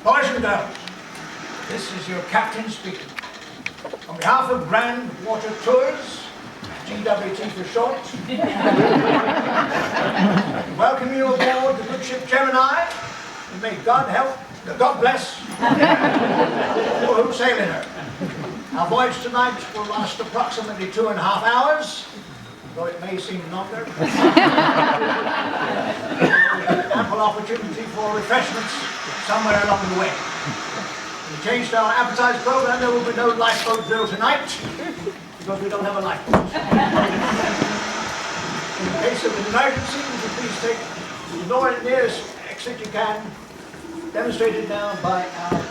Boys and girls, this is your captain speaking. On behalf of Grand Water Tours, GWT for short, welcome you aboard the good ship Gemini, and may God bless all who sail in her. Our voyage tonight will last approximately 2.5 hours, though it may seem longer. Ample opportunity for refreshments somewhere along the way. We changed our appetizer program. There will be no lifeboat drill tonight because we don't have a lifeboat. In the case of an emergency, would you please take the nearest exit you can, demonstrated now by our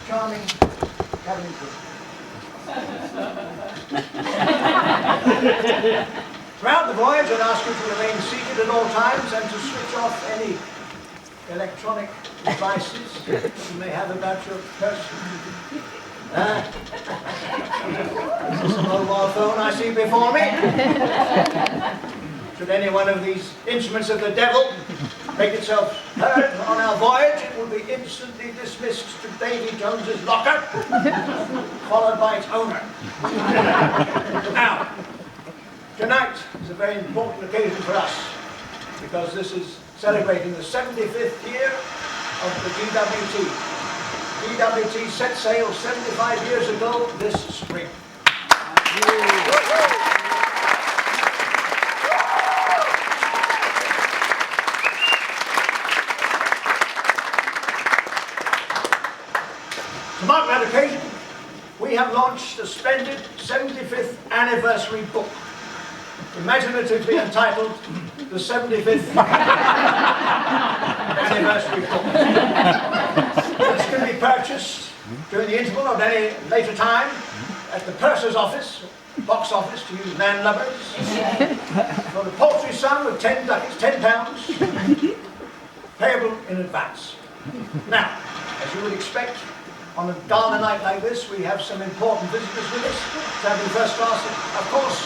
charming cabin crew. Throughout the voyage, I'd ask you to remain seated at all times and to switch off any electronic devices that you may have about your person. Is this a mobile phone I see before me? Should any one of these instruments of the devil make itself heard on our voyage, it will be instantly dismissed to Davy Jones's locker, followed by its owner. Now, tonight is a very important occasion for us, because this is celebrating the 75th year of the GWT. GWT set sail 75 years ago this spring. To mark that occasion, we have launched a splendid 75th anniversary book, imaginatively entitled the 75th anniversary book. This can be purchased during the interval of any later time at the purser's office, box office to use landlubbers, for the paltry sum of 10 ducats, £10, payable in advance. Now, as you would expect, on a Gala night like this, we have some important visitors with us, travelling first class, of course,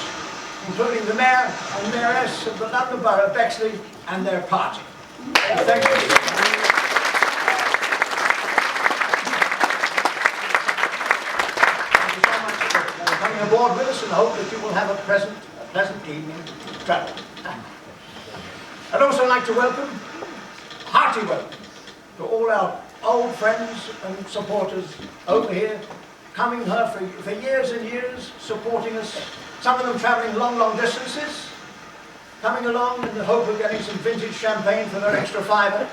including the Mayor and Mayoress of the London Borough of Bexley and their party. Thank you. Thank you so much for coming aboard with us, and I hope that you will have a pleasant evening travel. I'd also like to welcome, hearty welcome, to all our old friends and supporters over here, coming here for years and years, supporting us, some of them travelling long distances, coming along in the hope of getting some vintage champagne for their extra fiver,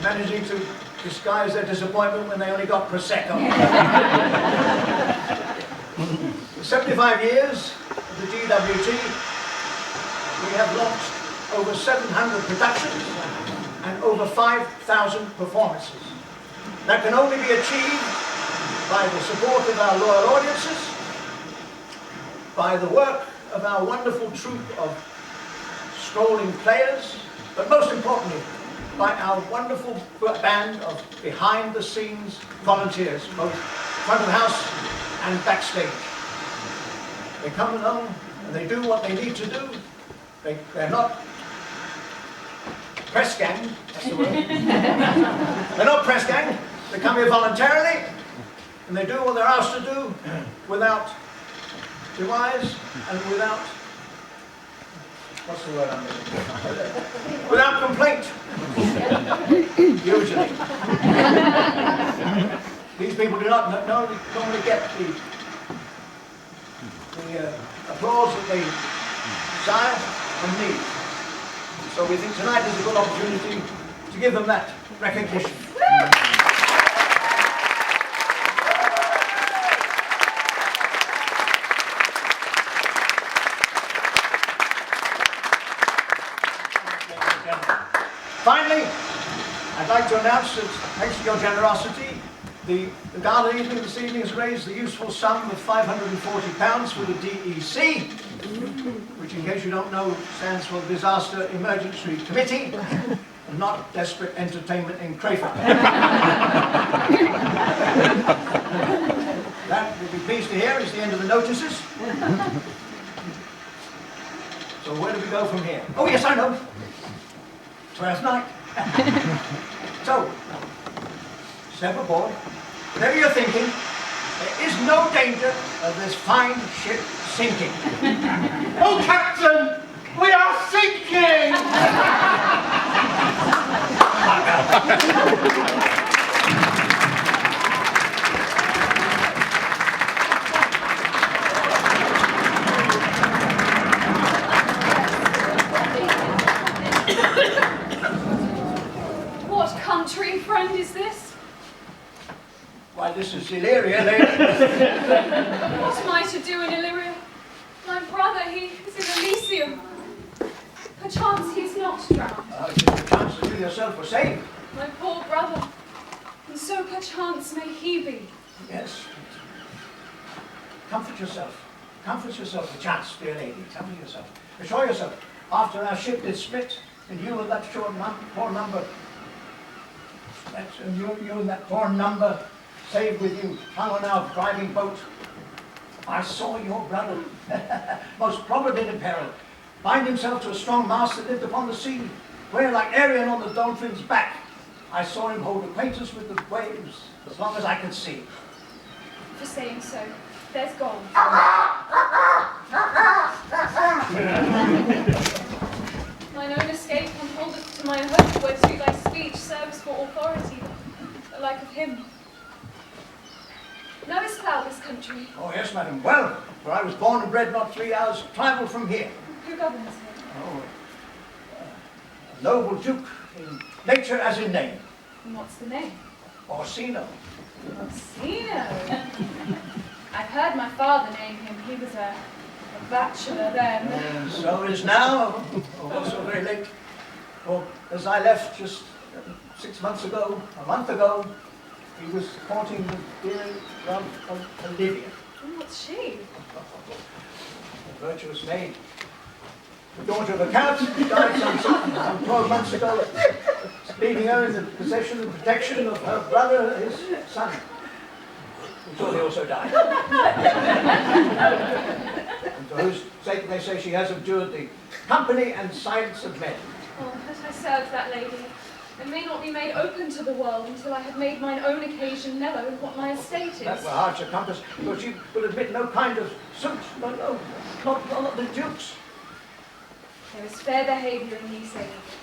managing to disguise their disappointment when they only got Prosecco. 75 years of the GWT, we have launched over 700 productions and over 5,000 performances. That can only be achieved by the support of our loyal audiences, by the work of our wonderful troupe of strolling players, but most importantly, by our wonderful band of behind-the-scenes volunteers, both front of house and backstage. They come along and they do what they need to do. They're not press gang, that's the word. They're not press gang. They come here voluntarily, and they do what they're asked to do without devise and without, what's the word I'm looking for? Without complaint, usually. These people do not normally get the applause that they desire and need. So we think tonight is a good opportunity to give them that recognition. Finally, I'd like to announce that, thanks to your generosity, the Gala evening this evening has raised the useful sum of £540 for the DEC, which, in case you don't know, stands for Disaster Emergency Committee, and not Desperate Entertainment in Crayford. That, you'll be pleased to hear, is the end of the notices. So where do we go from here? Oh yes, I know. 12th night. So, Step aboard. Whatever you're thinking, there is no danger of this fine ship sinking. Oh, Captain! We are sinking! What country, friend, is this? Why, this is Illyria, lady. What am I to do in Illyria? My brother, he is in Elysium. Perchance he is not drowned. The chances you yourself were saved. My poor brother. And so perchance may he be. Yes. Comfort yourself. Comfort yourself, perchance, dear lady. Comfort yourself. Assure yourself, after our ship did split, and you and that poor number, you and that poor number saved with you, hung on our driving boat, I saw your brother, most probably in peril, bind himself to a strong mast that lived upon the sea, where, like Arion on the dolphin's back, I saw him hold acquaintance with the waves as long as I could see. For saying so, there's gold. Mine own escape unholdeth to mine hope, whereto thy speech serves for authority, the like of him. Knowest thou this country? Oh yes, madam, well, for I was born and bred not 3 hours travel from here. Who governs here? Oh, a noble duke, in nature as in name. And what's the name? Orsino. Orsino. I've heard my father name him. He was a bachelor then. And so is now, also very late. For as I left just 6 months ago, a month ago, he was courting the dear love of Olivia. And what's she? A virtuous maid. The daughter of a count, died some 12 months ago, leaving her in the possession and protection of her brother, his son. I'm sure they also died. And for whose sake they say she has abjured the company and silence of men. Oh, that I served that lady, and may not be made open to the world until I have made mine own occasion known what my estate is. That were hard to compass, but she will admit no kind of suit, no, not the duke's. There is fair behaviour in these ladies.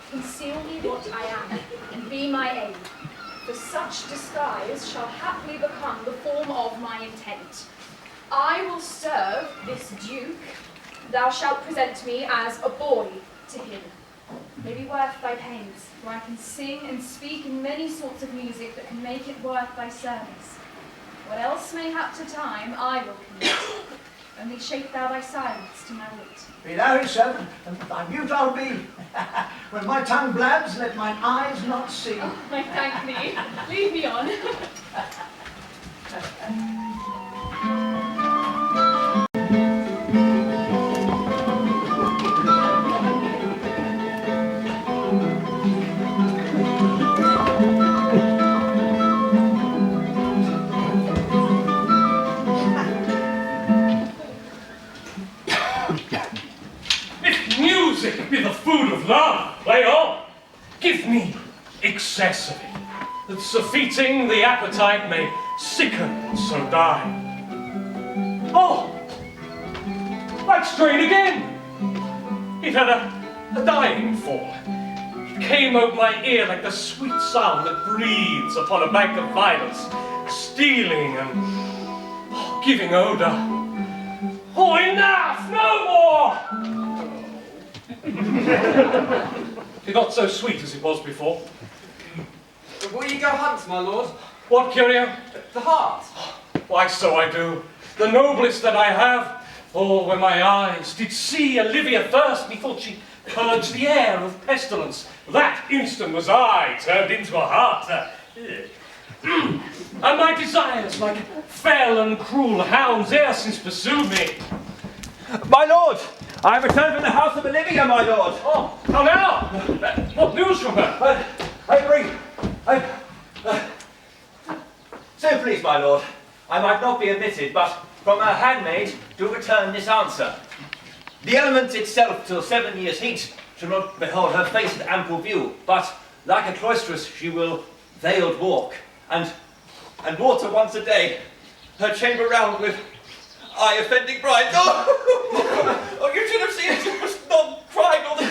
Conceal me what I am, and be my aid, for such disguise shall haply become the form of my intent. I will serve this duke, thou shalt present me as a boy to him. May be worth thy pains, for I can sing and speak in many sorts of music that can make it worth thy service. What else may hap to time, I will commit. Only shape thou thy silence to my wit. Be thou his servant, and thy mute I'll be. When my tongue blabs, let mine eyes not see. Oh, I thank thee. Lead me on. Music be the food of love, play on. Give me excess of it, that surfeiting the appetite may sicken and so die. Oh, that strain again. It had a dying fall. It came over my ear like the sweet sound that breathes upon a bank of violets, stealing and giving odor. Oh, enough, no more! It's not so sweet as it was before. Will you go hunt, my lord? What, Curio? The hart. Why, so I do. The noblest that I have. Oh, when my eyes did see Olivia first, methought she purged the air of pestilence. That instant was I turned into a hart. And my desires, like fell and cruel hounds, e'er since pursued me. My lord, I have returned from the house of Olivia, my lord. Oh, how now? What news from her? I bring... So please, my lord, I might not be admitted, but from her handmaid do return this answer. The element itself till 7 years' heat shall not behold her face at ample view, but like a cloistress she will veiled walk, and water once a day, her chamber round with eye-offending brides. Oh, you should have seen it. It was not crying all the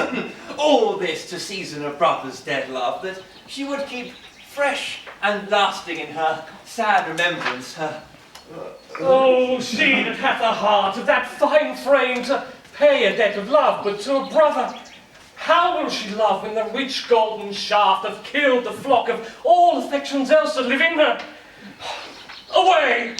time. All this to season her brother's dead love, that she would keep fresh and lasting in her sad remembrance. Oh, she that hath a heart of that fine frame to pay a debt of love but to a brother. How will she love when the rich golden shaft hath killed the flock of all affections else that live in her? Away!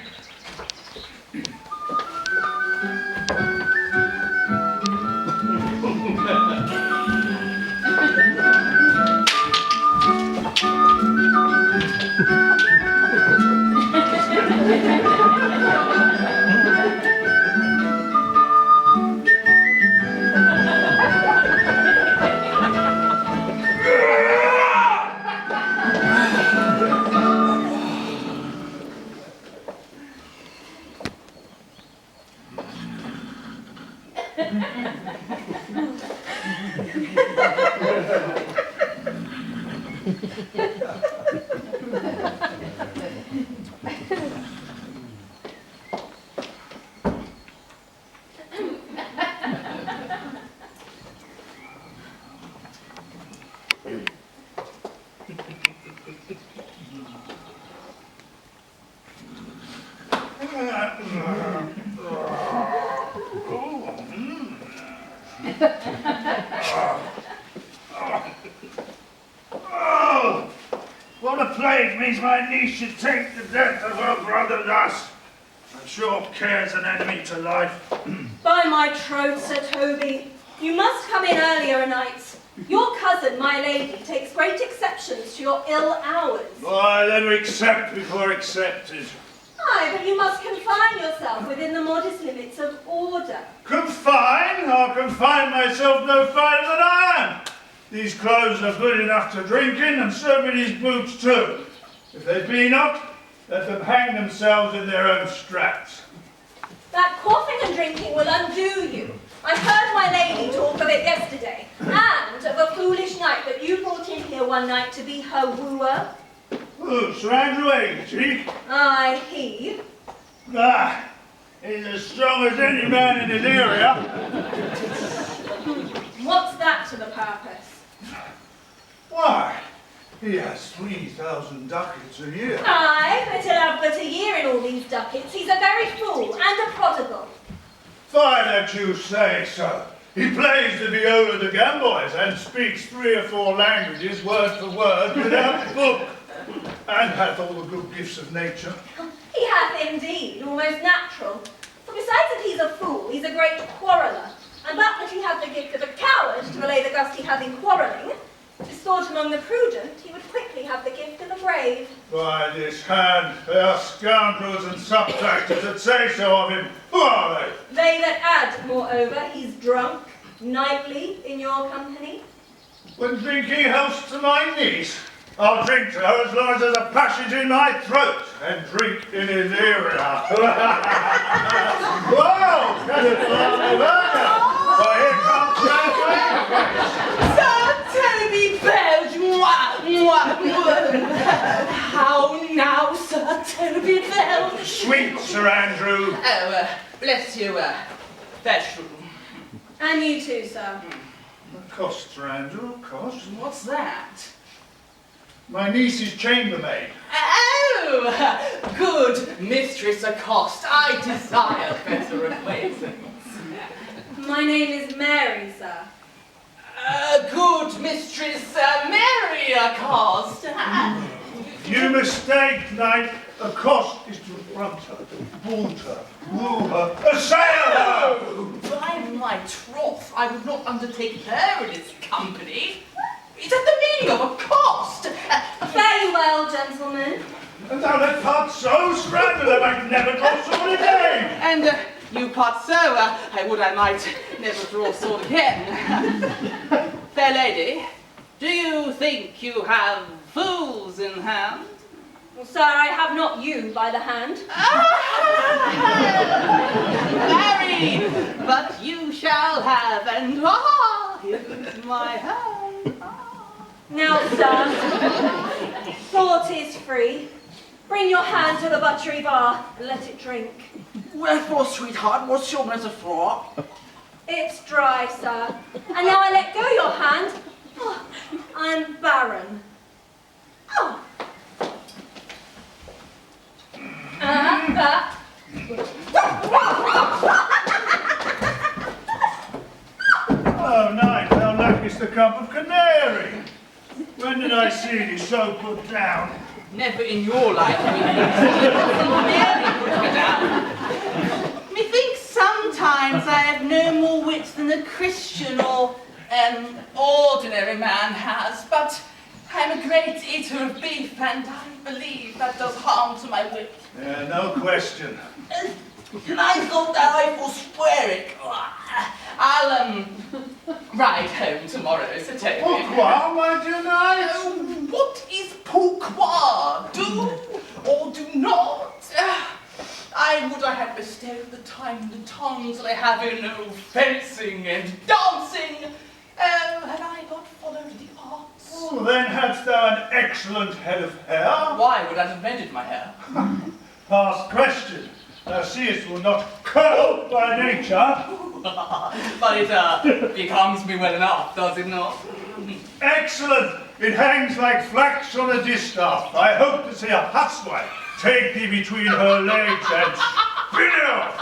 What a plague means my niece should take the death of her brother thus. I'm sure care's an enemy to life. By my troth, Sir Toby, you must come in earlier o' nights. Your cousin, my lady, takes great exceptions to your ill hours. Why, then we accept before accepted. Aye, but you must confine yourself within the modest limits of order. Confine? I'll confine myself no finer than I am. These clothes are good enough to drink in, and so be these boots too. If they be not, let them hang themselves in their own straps. That coughing and drinking will undo you. I heard my lady talk of it yesterday, and of a foolish knight that you brought in here one night to be her wooer. Oh, Sir Andrew Agency? Aye, he. Ah, he's as strong as any man in his area. What's that to the purpose? Why, he has 3,000 ducats a year. Aye, but he'll have but a year in all these ducats. He's a very fool and a prodigal. Fine that you say so. He plays the viola da gamboys and speaks 3 or 4 languages word for word without book, and hath all the good gifts of nature. He hath indeed, almost natural. For besides that he's a fool, he's a great quarreller, and but that he hath the gift of a coward to allay the gust he hath in quarrelling, if it's thought among the prudent, he would quickly have the gift of the brave. By this hand, they are scoundrels and subtractors that say so of him. Who are they? They that add, moreover, he's drunk, nightly, in your company. When drinking helps to my niece, I'll drink to her as long as there's a passage in my throat, and drink in his area. Whoa! That's a lovely burger! Well, here comes Sir Toby Belge, how now, Sir Toby Belge? Sweet Sir Andrew. Oh, bless you, fetch. And you too, sir. Cost, Sir Andrew, cost. What's that? My niece's chambermaid. Oh, good Mistress Accost, I desire better acquaintance. My name is Mary, sir. Good Mistress Mary Accost. You mistake, knight. Accost is to affront her, vaunt her, woo her, assail her! By my troth, I would not undertake her in his company. Is that the meaning of accost? Fare you well, gentlemen. And thou let part so, Scrabble, that I never draw sword again! And you part so, I would I might never draw sword again. Fair lady, do you think you have fools in hand? Well, sir, I have not you by the hand. Marry, but you shall have, and here's my hand. Now, sir, thought is free. Bring your hand to the buttery bar and let it drink. Wherefore, sweetheart, what's your metaphor? It's dry, sir. And now I let go your hand. Oh, I'm barren. Oh. Oh, night, thou lackest the cup of canary. When did I see thee so put down? Never in your life will you nearly put me down. Methinks sometimes I have no more wit than a Christian or an ordinary man has, but I'm a great eater of beef, and I believe that does harm to my wit. Yeah, no question. And I thought that I forswear it. I'll ride home tomorrow, Sir Toby. Pourquoi, my dear knight? What is pourquoi? Do or do not? I would I had bestowed the time and the tongues that I have in fencing and dancing. Had I not followed the arts? Oh, then hadst thou an excellent head of hair. Why would I have mended my hair? Past question. Thou seest will not curl by nature. But it becomes me well enough, does it not? Excellent. It hangs like flax on a distaff. I hope to see a housewife take thee between her legs and spin it off.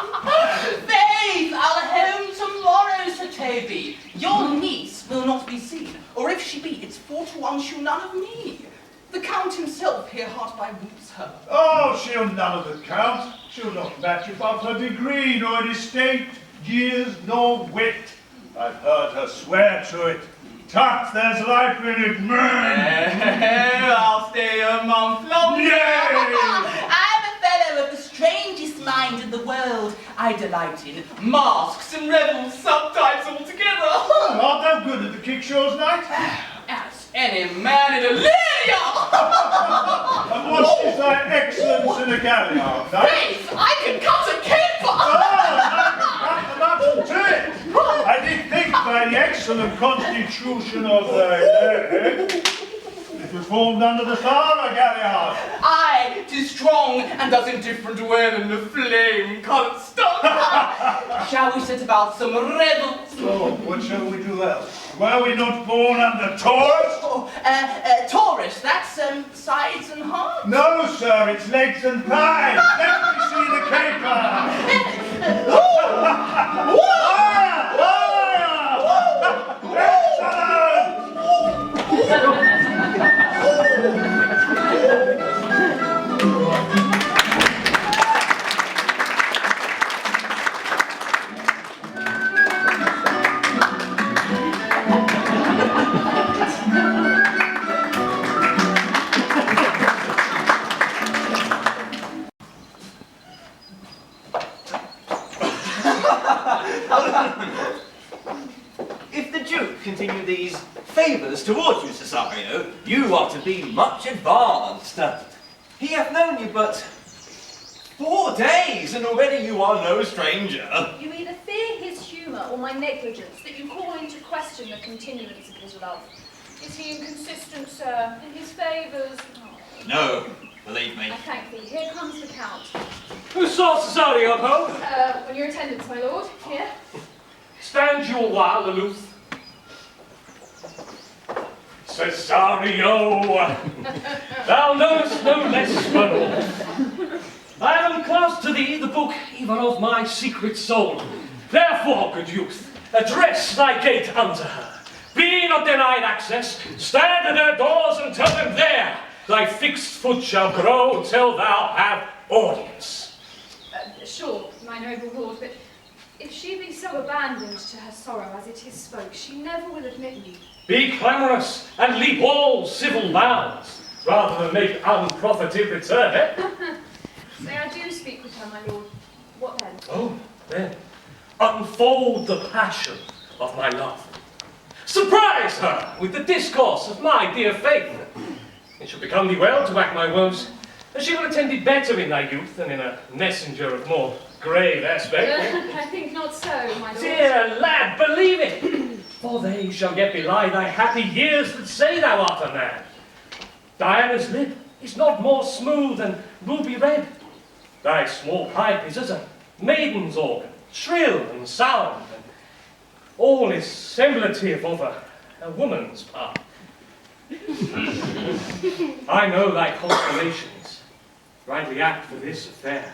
Faith, I'll home tomorrow, Sir Toby. Your niece will not be seen, or if she be, it's 4 to 1 she'll none of me. The Count himself here hard by woops her. Oh, she'll none of the count. She'll not match above her degree, nor in estate, years, nor wit. I've heard her swear to it. Tut, there's life in it, man. I'll stay a month longer. Yay! I'm a fellow of the strangest mind in the world. I delight in masks and revels, sometimes all together. Art thou good at the kickshaws, knight? As any man in a Lydia! And what is thy excellence in a galliard, knight? Faith, I can cut a caper! I can cut the mutton to it. I did think by the excellent constitution of thy leg, it was formed under the star, a galliard. Aye, 'tis strong, and does indifferent wear than the flame-coloured stuff. Shall we set about some revels? Oh, what shall we do else? Were we not born under Taurus? Oh, Taurus, that's sides and hearts. No, sir, it's legs and thighs. Let me see the caper. If the Duke continue these favours towards you, Cesario, you are to be much advanced. He hath known you but 4 days, and already you are no stranger. You either fear his humour or my negligence, that you call into question the continuance of his love. Is he inconsistent, sir, in his favours? Oh. No, believe me. I thank thee. Here comes the Count. Who saw Cesario home? On your attendance, my lord. Here. Stand you a while aloof. Cesario, thou knowest no less, my lord. I have unclasped to thee the book even of my secret soul. Therefore, good youth, address thy gate unto her. Be not denied access, stand at her doors and tell them there thy fixed foot shall grow till thou have audience. Sure, my noble lord, but if she be so abandoned to her sorrow as it is spoke, she never will admit me. Be clamorous and leap all civil bounds, rather than make unprofited return, eh? Say I do speak with her, my lord. What then? Oh, then, unfold the passion of my love. Surprise her with the discourse of my dear faith. It shall become thee well to act my woes, and she will attend thee better in thy youth than in a messenger of more grave aspect. I think not so, my lord. Dear lad, believe it, for or they shall yet belie thy happy years that say thou art a man. Diana's lip is not more smooth than ruby red. Thy small pipe is as a maiden's organ, shrill and sound, and all is semblative of a woman's part. I know thy constellations rightly act for this affair.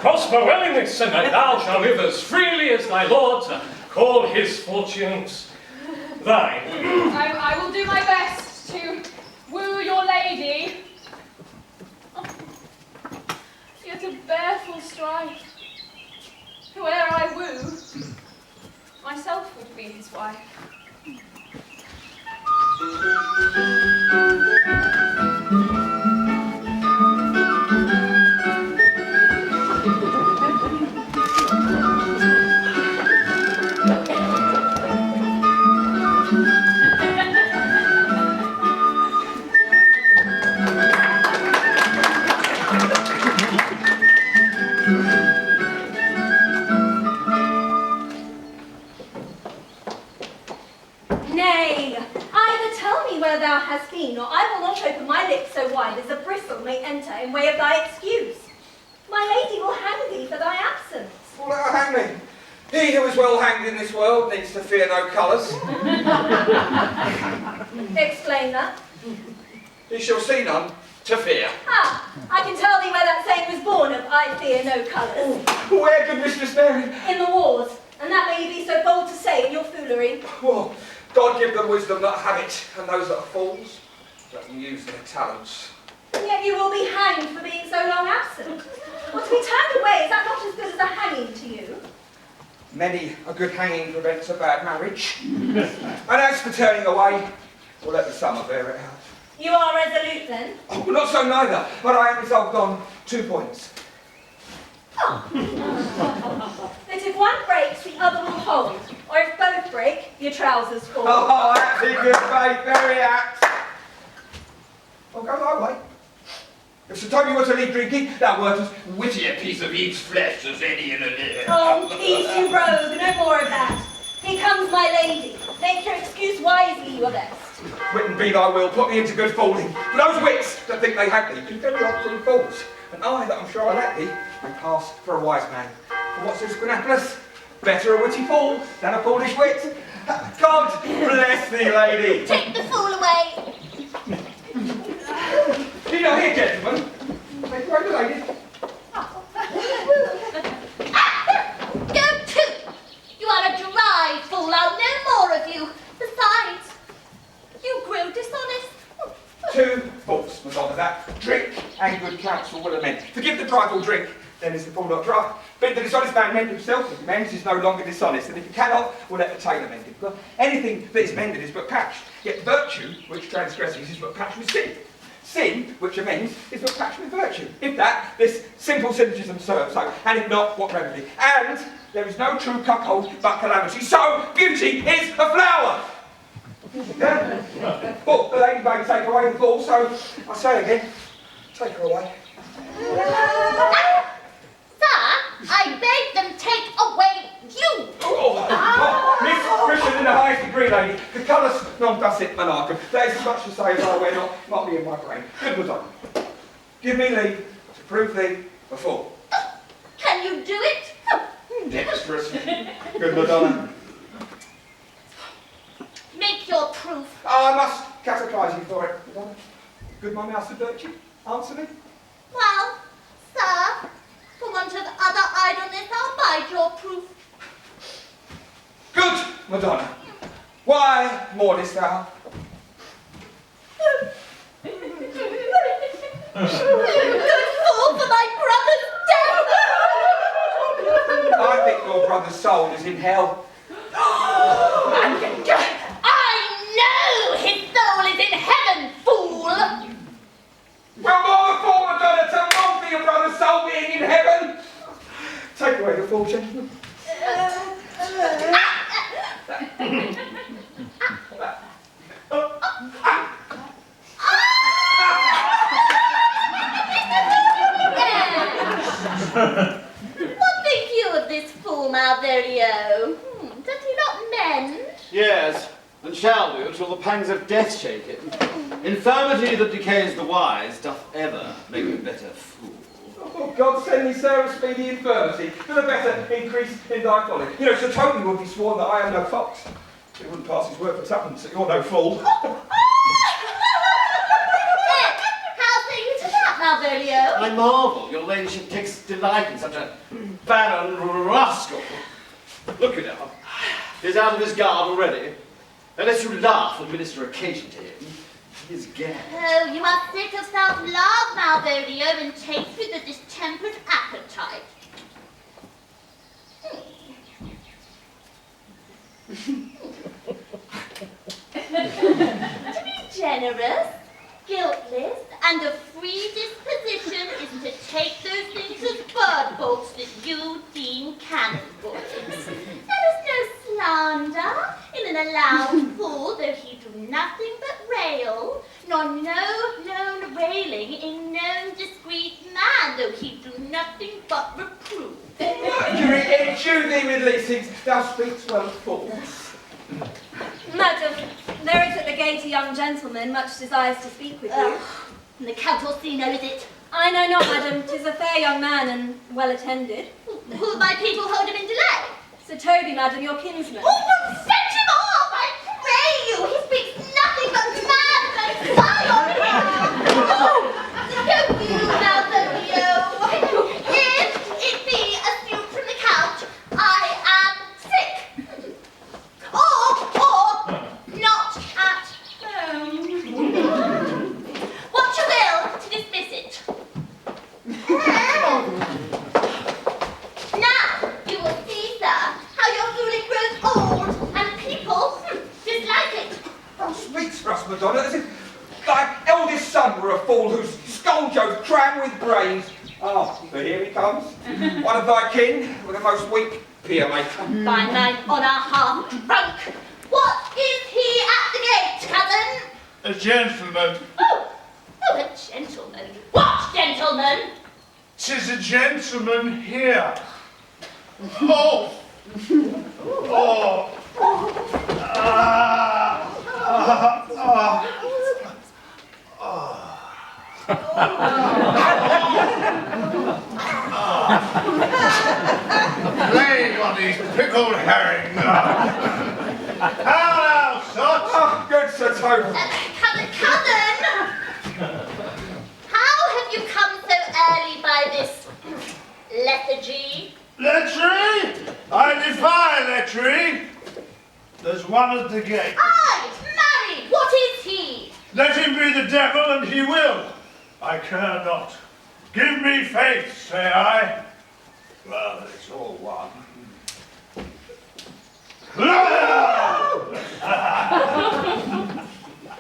Prosper well in this, and that thou shalt live as freely as thy lord to call his fortunes thine. I will do my best to woo your lady. Oh, yet a bearful strife. Whoe'er I woo, myself would be his wife. Nay, either tell me where thou hast been, or I will not open my lips so wide as a bristle may enter in way of thy excuse. My lady will hang thee for thy absence. Well, let her hang me. He who is well hanged in this world needs to fear no colours. Explain that. He shall see none to fear. Ah, I can tell thee where that saying was born of I fear no colours. Where, good Mistress Mary? In the wars, and that may you be so bold to say in your foolery. Well, God give them wisdom that have it, and those that are fools, let them use their talents. And yet you will be hanged for being so long absent. Well, to be turned away, is that not as good as a hanging to you? Many a good hanging prevents a bad marriage. And as for turning away, we'll let the summer bear it out. You are resolute then? Oh, not so neither, but I am resolved on 2 points. Oh. That if one breaks, the other will hold. Or if both break, your trousers fall. Oh, that's in good faith, very apt. Well, go thy way. If Sir Toby were to leave drinking, thou wert as witty a piece of eve's flesh as any in a litter. Oh, peace, you rogue, no more of that. Here comes my lady. Make your excuse wisely, you are best. Wit and be thy will, put me into good fooling. For those wits that think they have thee do very often fools. And I, that I'm sure I let thee, may pass for a wise man. For what's this, Guanapolis? Better a witty fool than a foolish wit. God bless thee, lady. Take the fool away. Do you know here, gentlemen? Take away the lady. Go to! You are a dry fool, I'll no more of you. Besides, you grow dishonest. 2 faults, Madonna, that drink and good counsel will amend. Forgive the trifle drink, then is the fool not dry. Bid the dishonest man mend himself, if he mends is no longer dishonest, and if he cannot, we'll let the tailor mend him. For anything that is mended is but patched, yet virtue, which transgresses, is but patched with sin. Sin, which amends, is but patched with virtue. If that, this simple syllogism serves so, and if not, what remedy? And there is no true cuckold but calamity, so beauty is a flower! But the lady may take away the fool, so I say again, take her away. Sir, I beg them take away you. Miss Christian in the highest degree, lady. The colours non facit monarchum. There is as much to say as I wear not me in my brain. Good Madonna. Give me leave to prove thee a fool. Can you do it? Dexterous. Good Madonna. Make your proof. I must catechise you for it, Madonna. Good my mouse of virtue. Answer me. Well, sir, for want of other idleness, I'll bide your proof. Good Madonna. Why mournest thou? Good fool for my brother's death! I think your brother's soul is in hell. I know his soul is in heaven, fool! Well, more fool, Madonna, to mock your brother's soul being in heaven. Take away the fool, gentlemen. Malvolio. Does he not mend? Yes, and shall do till the pangs of death shake him. Infirmity that decays the wise doth ever make a better fool. Oh, God send me, sir, a speedy infirmity, for the better increase in thy folly. You know, Sir Toby would be sworn that I am no fox. He wouldn't pass his word for tuppence that you're no fool. How say you to that, Malvolio? I marvel your ladyship takes delight in such a barren rascal. Look at him. He's out of his guard already. Unless you laugh and minister occasion to him, he is gagged. Oh, you are sick of self-love, Malvolio, and taste with a distempered appetite. To be generous, guiltless, and of free disposition isn't to take those things as bird bolts that you deem cannon bullets. There is no slander in an allowed fool, though he do nothing but rail, nor no known railing in known discreet man, though he do nothing but reprove. Mercury, endue thee with these things, thou speakst well, fool. Madam, there is at the gate a young gentleman much desires to speak with you. And the Count Orsino, is it? I know not, madam. 'Tis a fair young man and well attended. Who of my people hold him in delay? Sir Toby, madam, your kinsman. Oh, don't send him off, I pray you! He speaks nothing but madness! Fie on him! Oh, go you, Malvolio! If it be a suit from the Count, I am sick. Or not at home. What you will to dismiss it. Now you will see, sir, how your fooling grows old and people dislike it. Thou speaks for us, Madonna, as if thy eldest son were a fool whose skull jokes cram with brains. Ah, but here he comes. One of thy kin, with a most weak peer maker. By mine honour half drunk. What is he at the gate, cousin? A gentleman. Oh, a gentleman. What gentleman? 'Tis a gentleman here. Oh! Oh! Plague on these pickled herring. How now, sot? Oh, good Sir Toby. Cousin! How have you come so early by this lethargy? Lechery? I defy lechery. There's one at the gate. Aye, marry, what is he? Let him be the devil and he will. I care not. Give me faith, say I. Well, it's all one.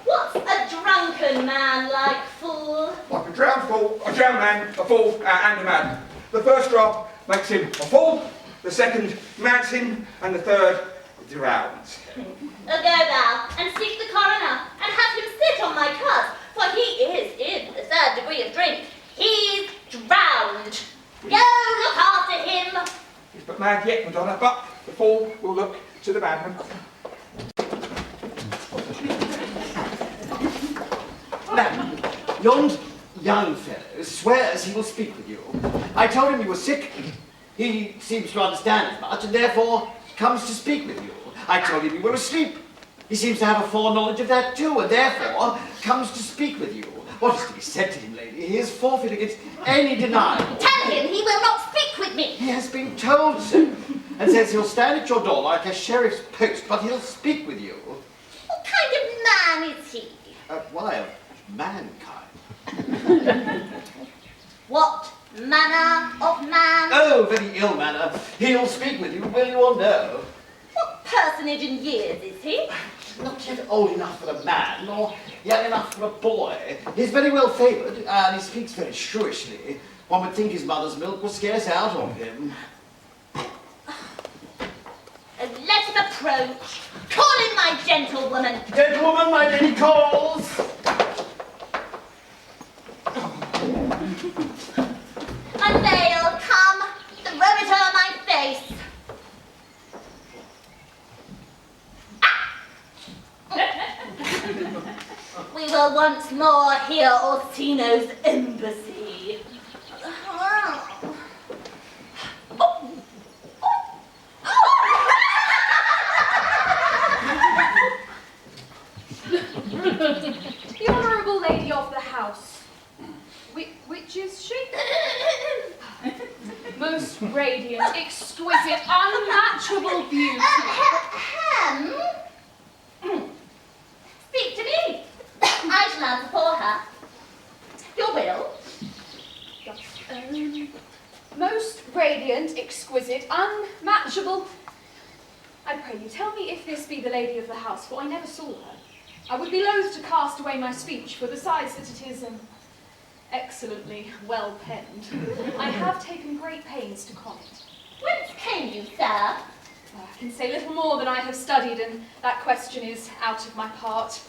What's a drunken man like, fool? Like a drowned fool, a drowned man, a fool, and a man. The first drop makes him a fool, the second mads him, and the third drowns him. Go thou, and seek the coroner, and have him sit on my cart, for he is in the 3rd degree of drink. He's drowned. Go look after him. He's but mad yet, Madonna, but the fool will look to the madman. Madam, yond young fellow swears he will speak with you. I told him you were sick. He seems to understand as much, and therefore comes to speak with you. I told him you were asleep. He seems to have a foreknowledge of that too, and therefore comes to speak with you. What is to be said to him, lady? He is forfeit against any denial. Tell him he will not speak with me. He has been told so, and says he'll stand at your door like a sheriff's post, but he'll speak with you. What kind of man is he? Why, of mankind. What manner of man? Oh, very ill manner. He'll speak with you, will you or no? What personage in years is he? Not yet old enough for a man, nor young enough for a boy. He's very well favoured, and he speaks very shrewishly. One would think his mother's milk was scarce out of him. Let him approach. Call him my gentlewoman. Gentlewoman, my lady calls. Unveil, come, throw it o'er my face. more here Orsino's embassy. The Honourable Lady of the House. Which is she? Most radiant, exquisite, unmatchable beauty. Speak to me. I shall answer for her. Your will. Most radiant, exquisite, unmatchable. I pray you, tell me if this be the lady of the house, for I never saw her. I would be loath to cast away my speech, for besides that it is excellently well penned, I have taken great pains to comment. Whence came you, sir? I can say little more than I have studied, and that question is out of my part.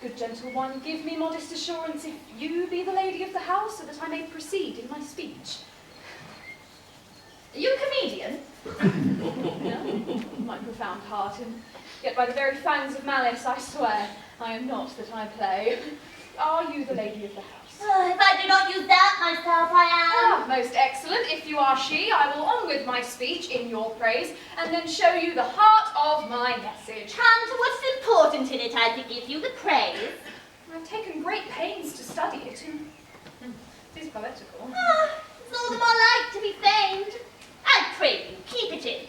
Good gentle one, give me modest assurance if you be the lady of the house, so that I may proceed in my speech. Are you a comedian? No, my profound heart, and yet by the very fangs of malice, I swear, I am not that I play. Are you the lady of the house? If I do not use that myself, I am. Most excellent. If you are she, I will on with my speech in your praise, and then show you the heart of my message. And what's important in it, I give you the praise. I've taken great pains to study it, and it is poetical. It's all the more like to be feigned. I pray you, keep it in.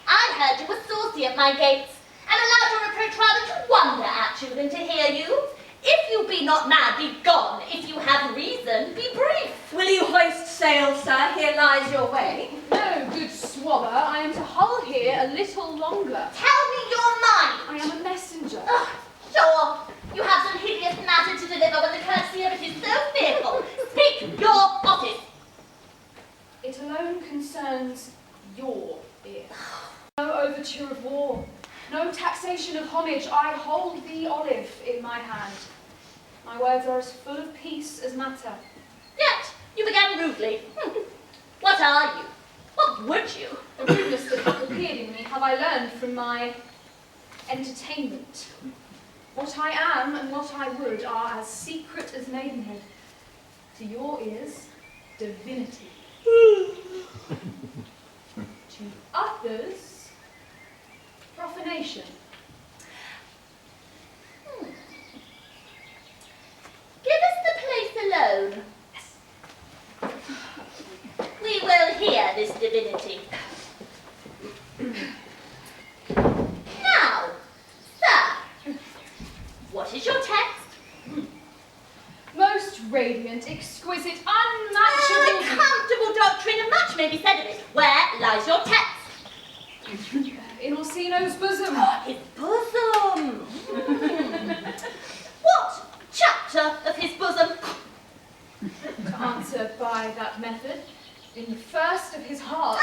I heard you were saucy at my gates, and allowed your reproach rather to wonder at you than to hear you. If you be not mad, be gone. If you have reason, be brief. Will you hoist sail, sir? Here lies your way. No, good swabber, I am to hull here a little longer. Tell me your mind. I am a messenger. Sure, you have some hideous matter to deliver when the courtesy of it is so fearful. Speak your office. It alone concerns your ear. No overture of war, no taxation of homage. I hold the olive in my hand. My words are as full of peace as matter. Yet, you began rudely. What are you? What would you? The rudeness that hath appeared in me have I learned from my entertainment. What I am and what I would are as secret as maidenhood. To your ears, divinity. To others, profanation. Give us the place alone. We will hear this divinity. Now, sir, what is your text? Most radiant, exquisite, unmatchable. A comfortable doctrine, and much may be said of it. Where lies your text? In Orsino's bosom. His bosom. What chapter of his bosom? To answer by that method, in the first of his heart.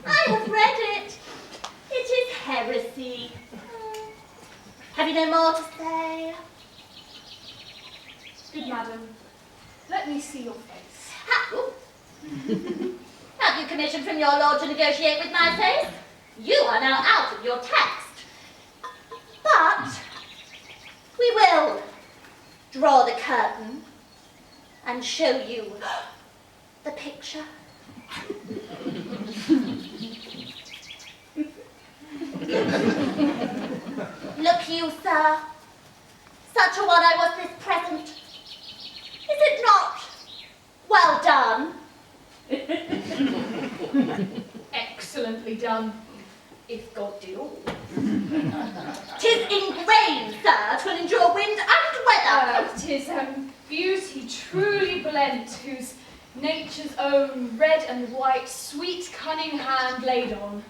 I have read it. It is heresy. Have you no more to say? Good madam, let me see your face. Have you commission from your lord to negotiate with my face? You are now out of your text. But we will draw the curtain and show you the picture. Look you, sir, such a one I was this present. Is it not well done? Excellently done, if God did all. 'Tis ingrained, sir, 'twill endure wind and weather. 'Tis beauty truly blent, whose nature's own red and white, sweet cunning hand laid on.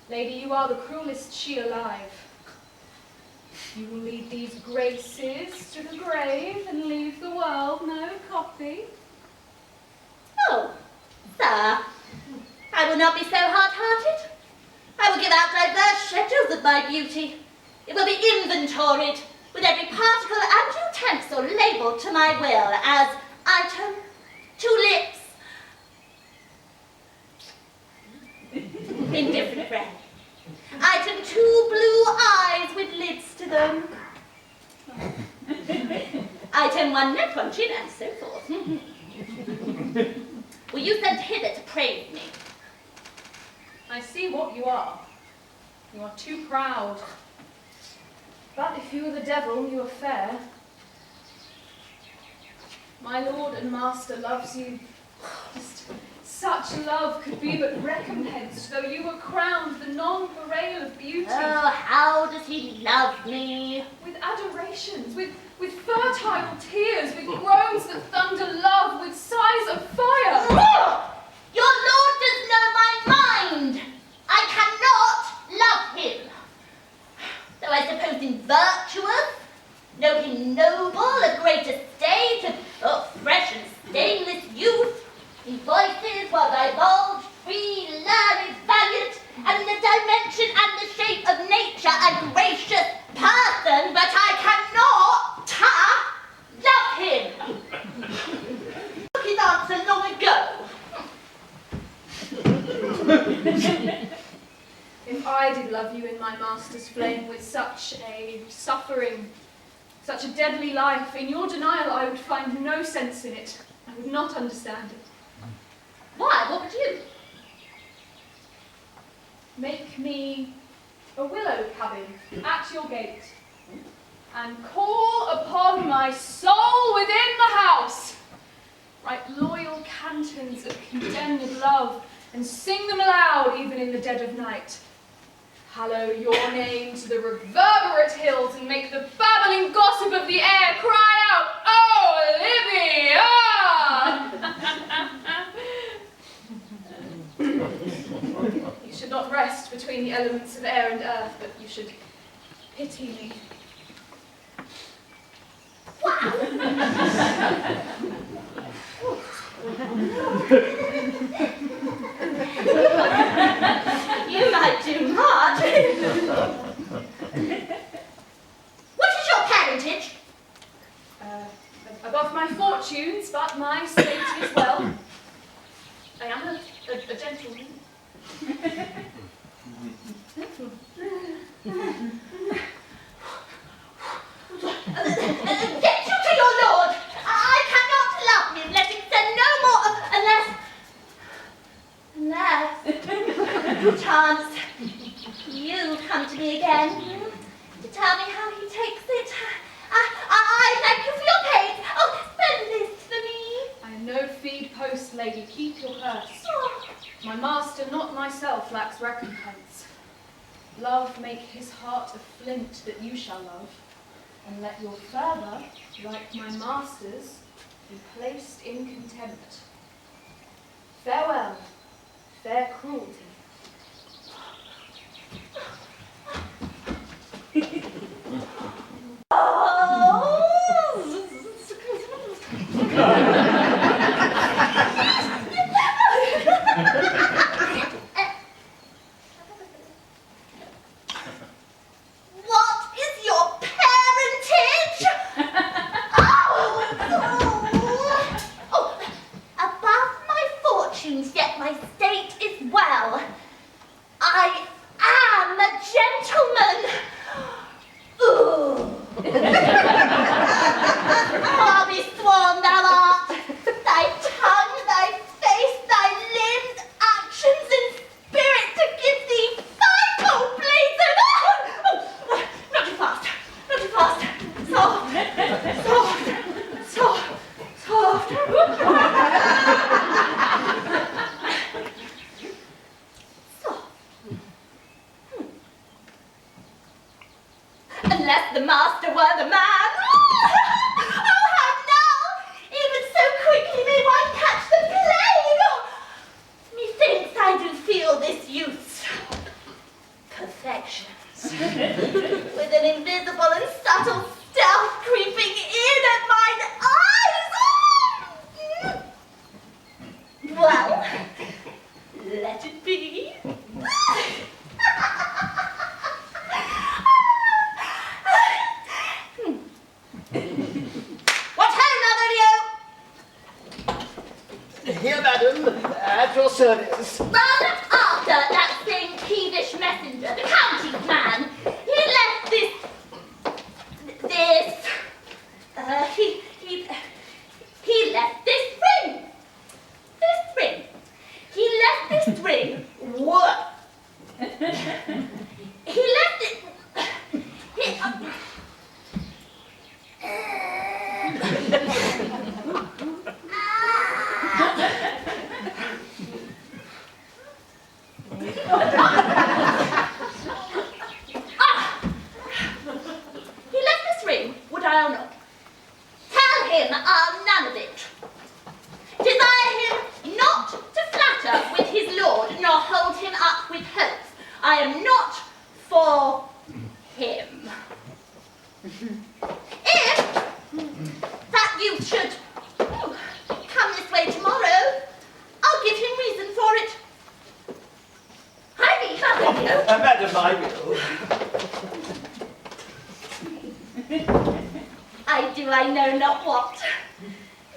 Lady, you are the cruelest she alive. You will lead these graces to the grave and leave the world no copy. Oh, sir, I will not be so hard-hearted. I will give out diverse schedules of my beauty. It will be inventoried, with every particle and utensil labelled to my will as item 2 lips. Indifferent friend. Item 2 blue eyes with lids to them. Item 1, no punching, and so forth. Were you sent hither to praise me? I see what you are. You are too proud. But if you were the devil, you are fair. My lord and master loves you. Just such love could be but recompensed, though you were crowned the nonpareil of beauty. Oh, how does he love me? With adorations, with fertile tears, with groans that thunder love, with sighs of fire. Your lord does know my mind. I cannot love him. Though I suppose him virtuous, know him noble, of great estate, of fresh and stainless youth, in voices well divulged, free, learned, valiant, and in the dimension and the shape of nature a gracious person, but I cannot love him. Took his answer long ago. If I did love you in my master's flame with such a suffering, such a deadly life, in your denial I would find no sense in it. I would not understand it. Why? What would you? Make me a willow cabin at your gate, and call upon my soul within the house. Write loyal cantons of condemned love, and sing them aloud even in the dead of night. Hallow your name to the reverberate hills, and make the babbling gossip of the air cry out, "Oh, Olivia!" You should not rest between the elements of air and earth, but you should pity me. Wow! You might do much. What is your parentage? Above my fortunes, but my state is well. I am a gentleman. Get you to your lord! I cannot love him, let him send no more unless perchance you come to me again to tell me how he takes it. I thank you for your pains. Oh, spend this for me. I am no feed post, lady. Keep your purse. My master, not myself, lacks recompense. Love make his heart a flint that you shall love, and let your fervour, like my master's, be placed in contempt. Farewell, fair cruelty. What is your parentage? Oh, above my fortunes, yet my state is well. I am a gentleman. Ooh. I'll be sworn thou art. Thy tongue, thy face, thy limbs, actions, and spirit to give thee vital pleasure. Oh, not too fast, not too fast. Soft, soft, soft, soft. Soft. Unless the master were the man. Oh, how now! Even so quickly may one catch the plague. Oh, methinks I do feel this youth's perfections, with an invisible and subtle stealth creeping in at mine eyes. Well, let it be. What ho, Nathaniel? Here, madam, at your service. Run after that same peevish messenger, the counting man. He left this He left this ring, would I or not? Tell him I'll none of it. Desire him not to flatter with his lord, nor hold him up with hopes. I am not for him. If that youth should come this way tomorrow, I'll give him reason for it. I be happy. Madam, I will. I know not what,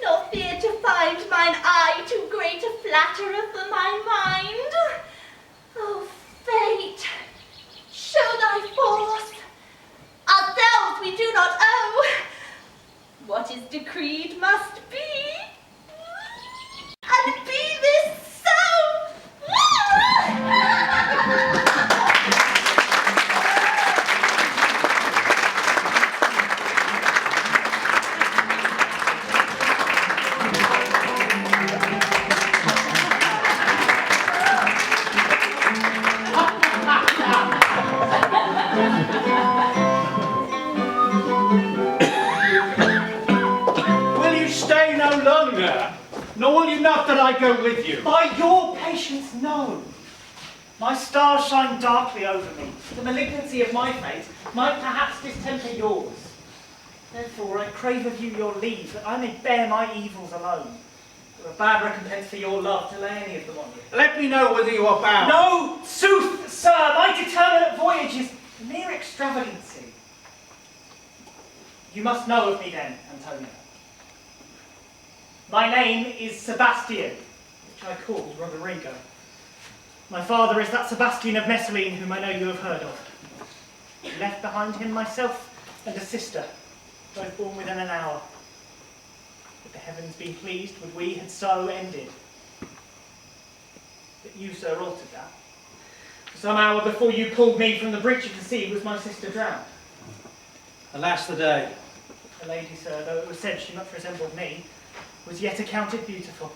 nor fear to find mine eye too great a flatterer for my mind. Oh, fate, show thy force. Ourselves we do not owe. What is decreed must be, and be this so. Nor will you not that I go with you? By your patience, no. My stars shine darkly over me. The malignancy of my fate might perhaps distemper yours. Therefore, I crave of you your leave, that I may bear my evils alone. For a bad recompense for your love to lay any of them on you. Let me know whether you are bound. No, sooth, sir, my determinate voyage is mere extravagancy. You must know of me then, Antonio. My name is Sebastian, which I called Roderigo. My father is that Sebastian of Messalene whom I know you have heard of. He left behind him myself and a sister, both born within an hour. If the heavens be pleased, would we had so ended. But you, sir, altered that. For some hour before you pulled me from the breach of the sea was my sister drowned. Alas the day. The lady, sir, though it was said she much resembled me, was yet accounted beautiful.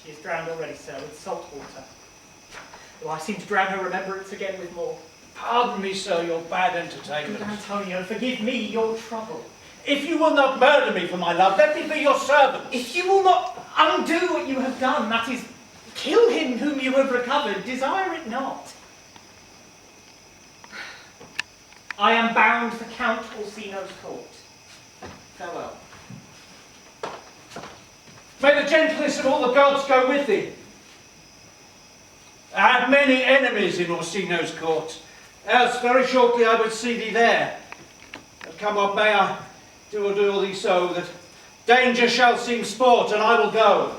She is drowned already, sir, with salt water. Though I seem to drown her remembrance again with more. Pardon me, sir, your bad Good entertainment. Antonio, forgive me your trouble. If you will not murder me for my love, let me be your servant. If you will not undo what you have done, that is, kill him whom you have recovered, desire it not. I am bound for Count Orsino's court. Farewell. May the gentlest of all the gods go with thee. I have many enemies in Orsino's court, else very shortly I would see thee there. But come what may, I do adore thee so, that danger shall seem sport, and I will go.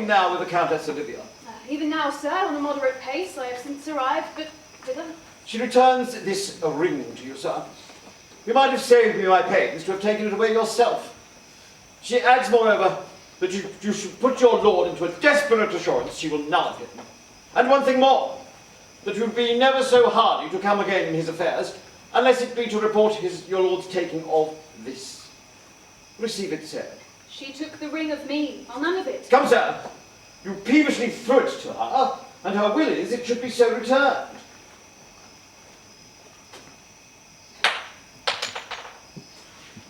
Now with the Countess Olivia. Even now, sir, on a moderate pace, I have since arrived, but whither? She returns this ring to you, sir. You might have saved me my pains to have taken it away yourself. She adds, moreover, that you should put your lord into a desperate assurance she will none of him. And one thing more, that you would be never so hardy to come again in his affairs, unless it be to report your lord's taking of this. Receive it, sir. She took the ring of me. I'll none of it. Come, sir. You peevishly threw it to her, and her will is it should be so returned.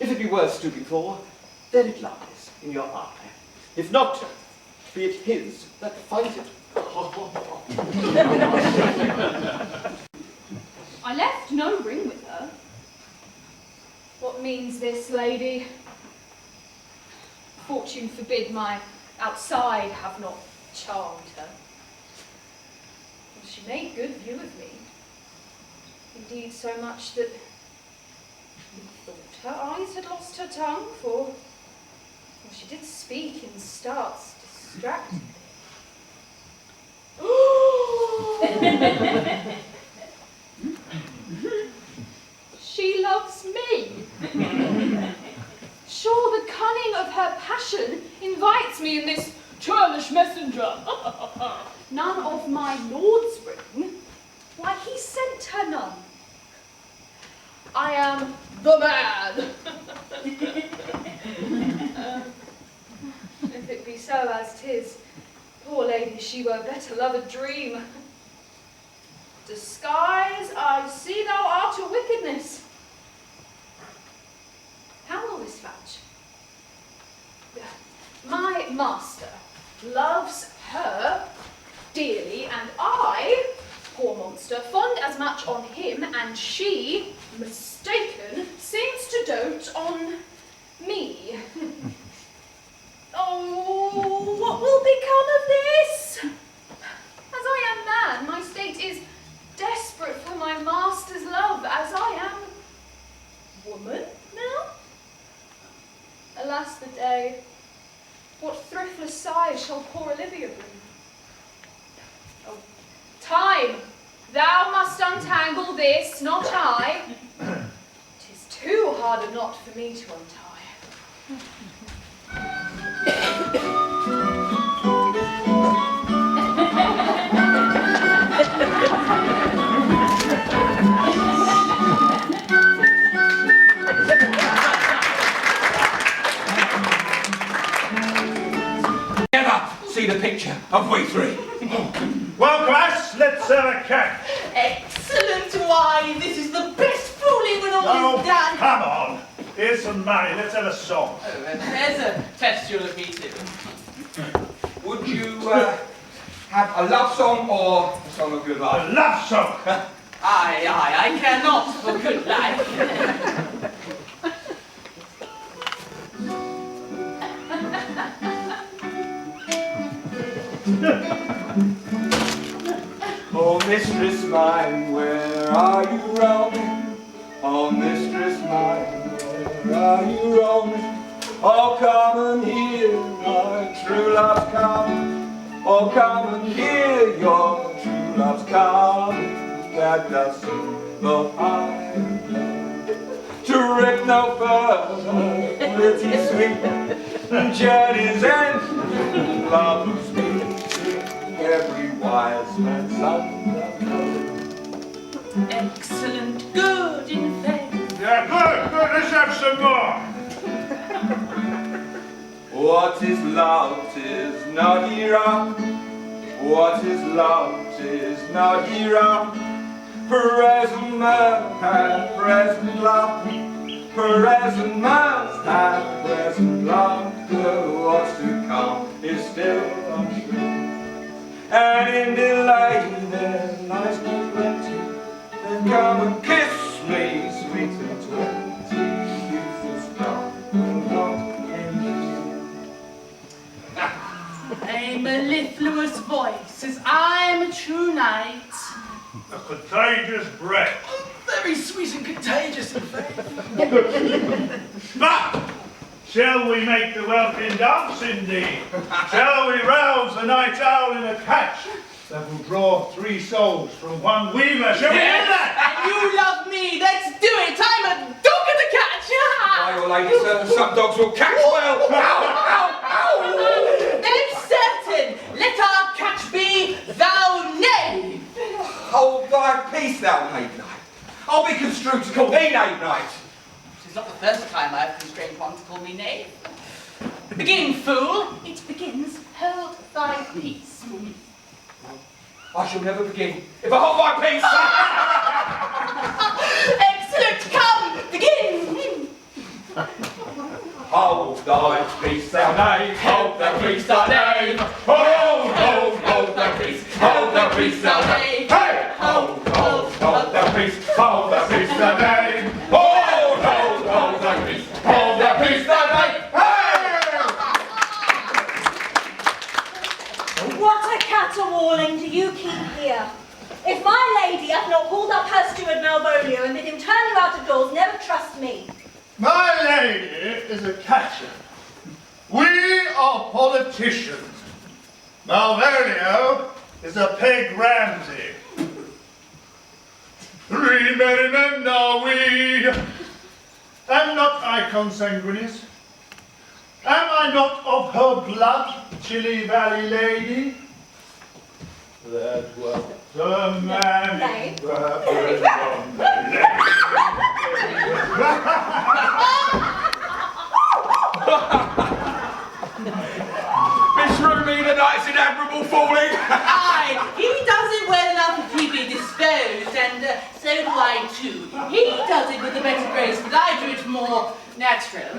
If it be worth stooping for, then it lies in your eye. If not, be it his that finds it. I left no ring with her. What means this, lady? Fortune forbid my outside have not charmed her. Well, she made good view of me. Indeed, so much that I thought her eyes had lost her tongue, for well, she did speak in starts distractedly. She loves me. Sure, the cunning of her passion invites me in this churlish messenger. None of my lord's ring. Why, he sent her none. I am the man. If it be so as 'tis, poor lady, she were better love a dream. Disguise, I see thou art a wickedness. How will this fetch? My master loves her dearly, and I, poor monster, fond as much on him, and she, mistaken, seems to dote on me. Oh, what will become of this? As I am man, my state is desperate for my master's love, as I am woman now. Alas the day, what thriftless sighs shall poor Olivia bring? Oh, time, thou must untangle this, not I. 'Tis too hard a knot for me to untie. See the picture of we three. Well, class, let's have a catch. Excellent! Why, this is the best fooling with all Oh, this done. come on. Here's some money. Let's have a song. Oh, there's a festival of me too. Would you have a love song or a song of good A life? love song. Aye, I care not for good life. Oh, mistress mine, where are you roaming? Oh, mistress mine, where are you roaming? Oh, come and hear our true love's coming. Oh, come and hear your true love's coming. That does sing the high love. To rip no further, pretty sweet, journey's end, love was sweet. Every wise man's son doth know. Excellent, good in faith. Yeah, good. Let's have some more. What is love? 'Tis not hereof. What is love? 'Tis not hereof. Present man hath present love. Present must have present love. Though what's to come is still unsure. And in delay there lies no plenty. Then come and kiss me, sweet and 20. Youthful star will not end. A mellifluous voice says I'm a true knight. A contagious breath. Very sweet and contagious, in fact. But shall we make the welkin dance indeed? Shall we rouse the night owl in a catch that will draw 3 souls from one weaver? Shall we do that? And you love me, let's do it. I'm a dog at the catch. By your lady, sir, some dogs will catch well. Ow, ow, ow. Then certain, let our catch be thou knave. Hold thy peace, thou knave knight. I'll be construed to call thee knave knight. It's not the first time I have constrained one to call me knave. Begin, fool. It begins. Hold thy peace. I shall never begin if I hold my peace. Excellent. Come, begin. Hold thy peace, thou knave. Hold thy peace, thou knave. Hold thy peace. Hold thy peace, thou knave. Hey! Hold thy peace. Hold thy peace, thou knave. Hold thy peace. Hold thy peace, thou knave. What a caterwauling do you keep here? If my lady hath not called up her steward Malvolio and bid him turn you out of doors, never trust me. My lady is a catcher. We are politicians. Malvolio is a peg Ramsey. 3 merry men are we. Am not I consanguineous? Am I not of her blood, Chilly Valley lady? There dwelt a man in Babylon. Beshrew me, the knight's in admirable falling. Aye, he does it well enough if he be disposed, and so do I too. He does it with a better grace, but I do it more natural.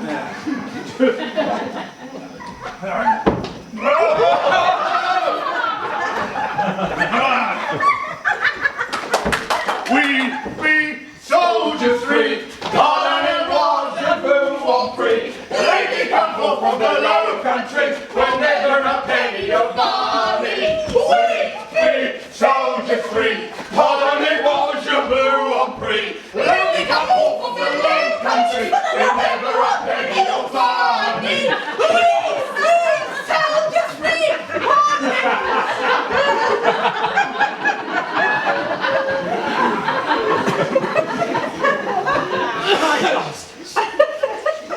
We soldiers three, pardon and watch and move on free. Lady come forth from the low country, with never a penny of money. We soldiers three, pardon and watch and move on free. Lady come forth from the low country, with never a penny of money. We soldiers free,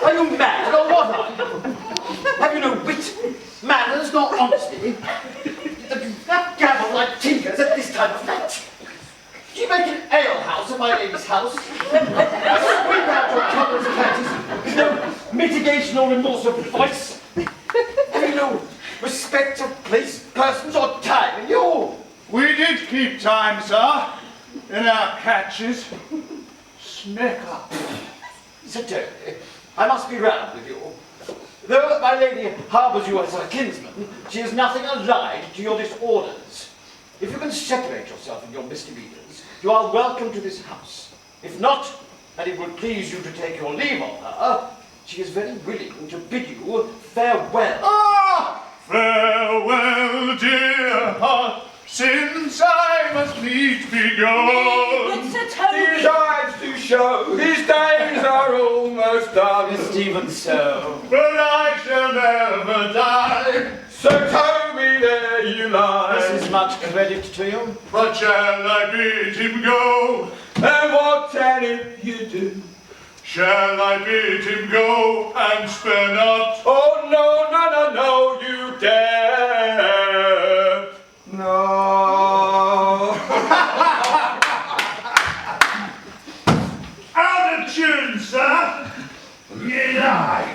Are you mad or what are you? Have you no wit, manners, nor honesty? That gabble like tinkers at this time of night. Do you make an alehouse of my lady's house? Sweep out your colours and catches with no mitigation or remorse of vice. Have you no respect of place, persons, or time in you? We did keep time, sir, in our catches. Sneak up. Sir Toby, I must be round with you. Though my lady harbours you as her kinsman, she is nothing allied to your disorders. If you can separate yourself from your misdemeanours, you are welcome to this house. If not, and it would please you to take your leave of her, she is very willing to bid you farewell. Ah! Farewell, dear heart, since I must needs be gone. Sir Toby. His eyes do show his days are almost done. It's even so. But I shall never die. So Toby, there you lie. This is much credit to you. But shall I bid him go? And what can if you do? Shall I bid him go and spare not? Oh no, no, no, no, you dare. No. Out of tune, sir. Ye lie.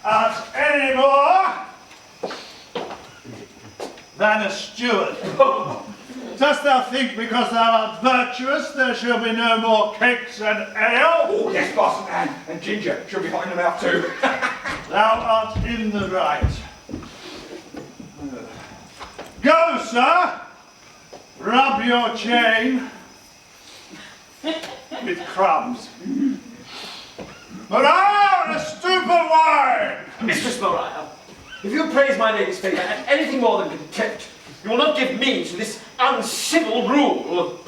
Art any more than a steward? Dost thou think because thou art virtuous there shall be no more cakes and ale? Oh yes, Parson Anne, and Ginger shall be hot in the mouth too. Thou art in the right. Go, sir. Rub your chain with crumbs. Maria, a stoop of wine! Mistress Maria, if you praise my lady's favour at anything more than contempt, you will not give means to this uncivil rule.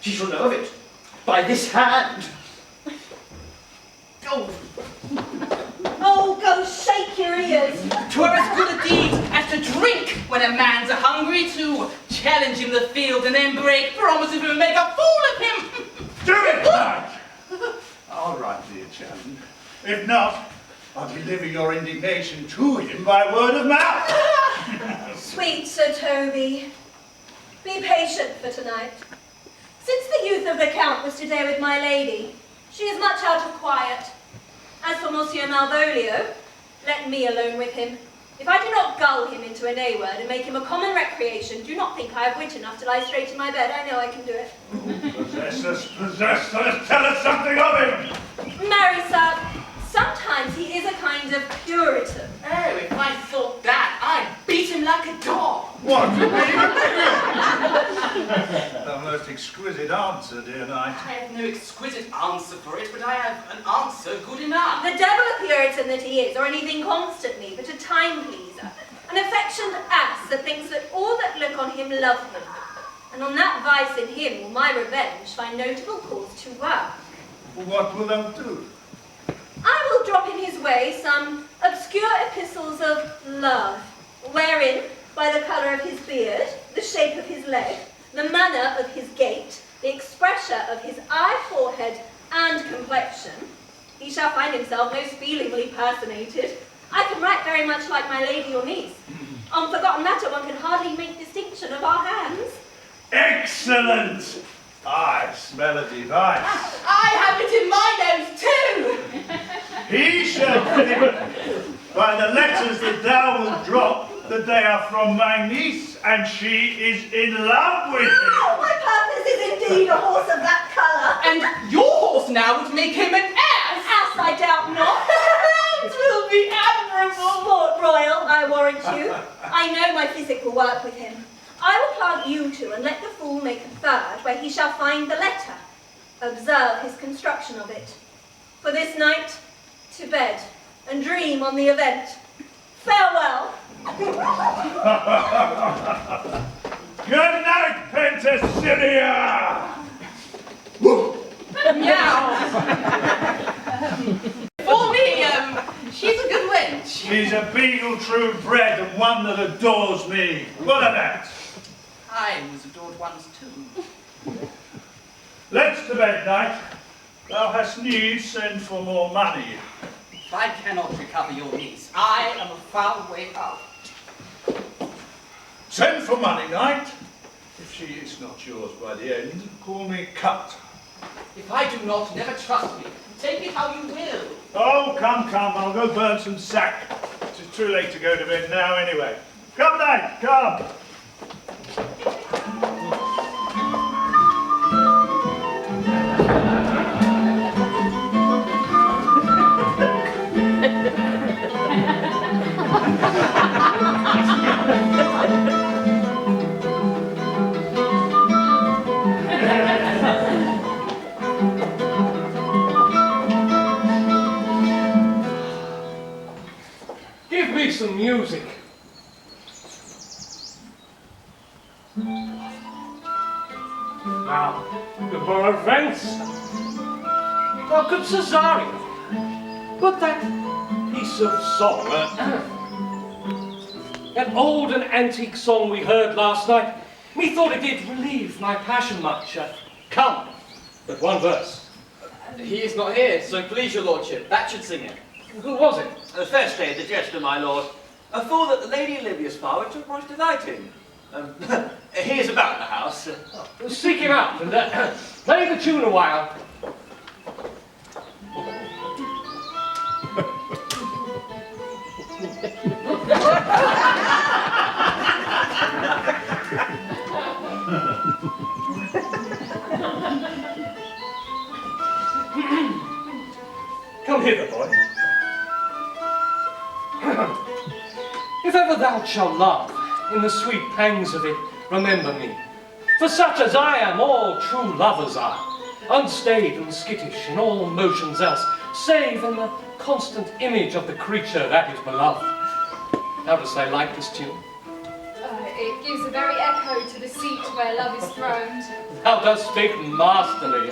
She shall know of it by this hand. Oh, go shake your ears. 'Twere as good a deed as to drink when a man's hungry, to challenge him the field and then break promise if we make a fool of him. Do it, lad! All right, dear challenge. If not, I'll deliver your indignation to him by word of mouth. Sweet Sir Toby, be patient for tonight. Since the youth of the Count was today with my lady, she is much out of quiet. As for Monsieur Malvolio, let me alone with him. If I do not gull him into a nay word and make him a common recreation, do not think I have wit enough to lie straight in my bed. I know I can do it. Possess us, tell us something of him. Marry, sir, sometimes he is a kind of Puritan. Oh, if I thought that, I'd beat him like a dog. What? The most exquisite answer, dear knight. I have no exquisite answer for it, but I have an answer good enough. The devil a Puritan that he is, or anything constantly, but a time pleaser, an affectioned ass that thinks that all that look on him love him. And on that vice in him will my revenge find notable cause to work. What will thou do? I will drop in his way some obscure epistles of love, wherein, by the colour of his beard, the shape of his leg, the manner of his gait, the expression of his eye, forehead, and complexion, he shall find himself most feelingly personated. I can write very much like my lady your niece. On forgotten matter, one can hardly make distinction of our hands. Excellent! I smell a device. I have it in my nose too! He shall think by the letters that thou wilt drop that they are from my niece, and she is in love with him. My purpose is indeed a horse of that colour. And your horse now would make him an ass! Ass, I doubt not. It will be admirable! Sport royal, I warrant you. I know my physic will work with him. I will plant you two and let the fool make a third where he shall find the letter. Observe his construction of it. For this night, to bed, and dream on the event. Farewell. Good night, Penthesilea! Meow! For me, she's a good wench. She's a beagle true bred and one that adores me. What of that? I was adored once too. Let's to bed, knight. Thou hast need send for more money. If I cannot recover your niece, I am a foul way out. Send for money, knight. If she is not yours by the end, call me cut. If I do not, never trust me. Take it how you will. Oh, come, I'll go burn some sack. It's too late to go to bed now anyway. Come, knight, come. Give me some music. Now, the more events. How could Cesario put that piece of song, that old and antique song we heard last night, methought it did relieve my passion much. Come, but one verse. He is not here, so please your lordship, that should sing it. Who was it? The first day, the jester, my lord. A fool that the Lady Olivia's father took much delight in. He is about the house. Seek him out and play the tune a while. Come hither, boy. If ever thou shalt love, in the sweet pangs of it, remember me. For such as I am, all true lovers are, unstaid and skittish in all motions else, save in the constant image of the creature that is beloved. How dost thou like this tune? It gives a very echo to the seat where love is throned. Thou dost speak masterly.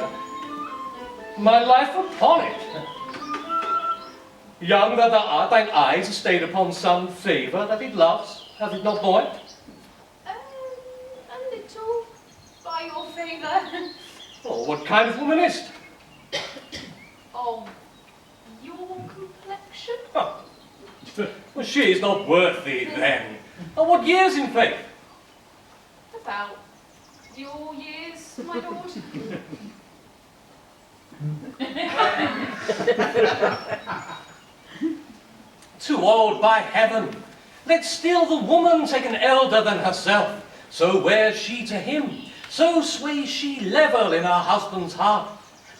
My life upon it. Young that thou art, thine eyes are stayed upon some favour that it loves, hath it not, boy? A little, by your favour. Oh, what kind of woman is't? Of your complexion? Oh. Well, she is not worth thee, then. Oh, what years, in faith? About your years, my lord. Too old, by heaven. Let still the woman take an elder than herself. So wears she to him, so sways she level in her husband's heart.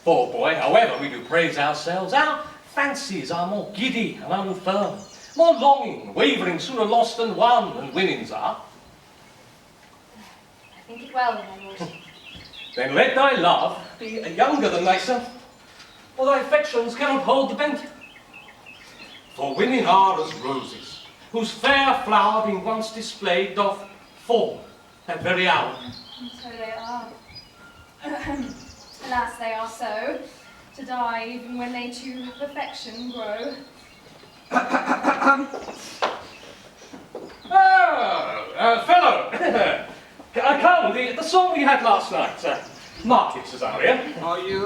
For, boy, however we do praise ourselves, our fancies are more giddy and unfirm, more longing, wavering, sooner lost than won, than women's are. I think it well, my lord. Then let thy love be younger than thyself, or thy affections cannot hold the bent. For women are as roses, whose fair flower being once displayed doth fall that very hour. So they are. Alas, they are so, to die even when they to perfection grow. Fellow, come, the song we had last night. Mark it, Cesaria. Are you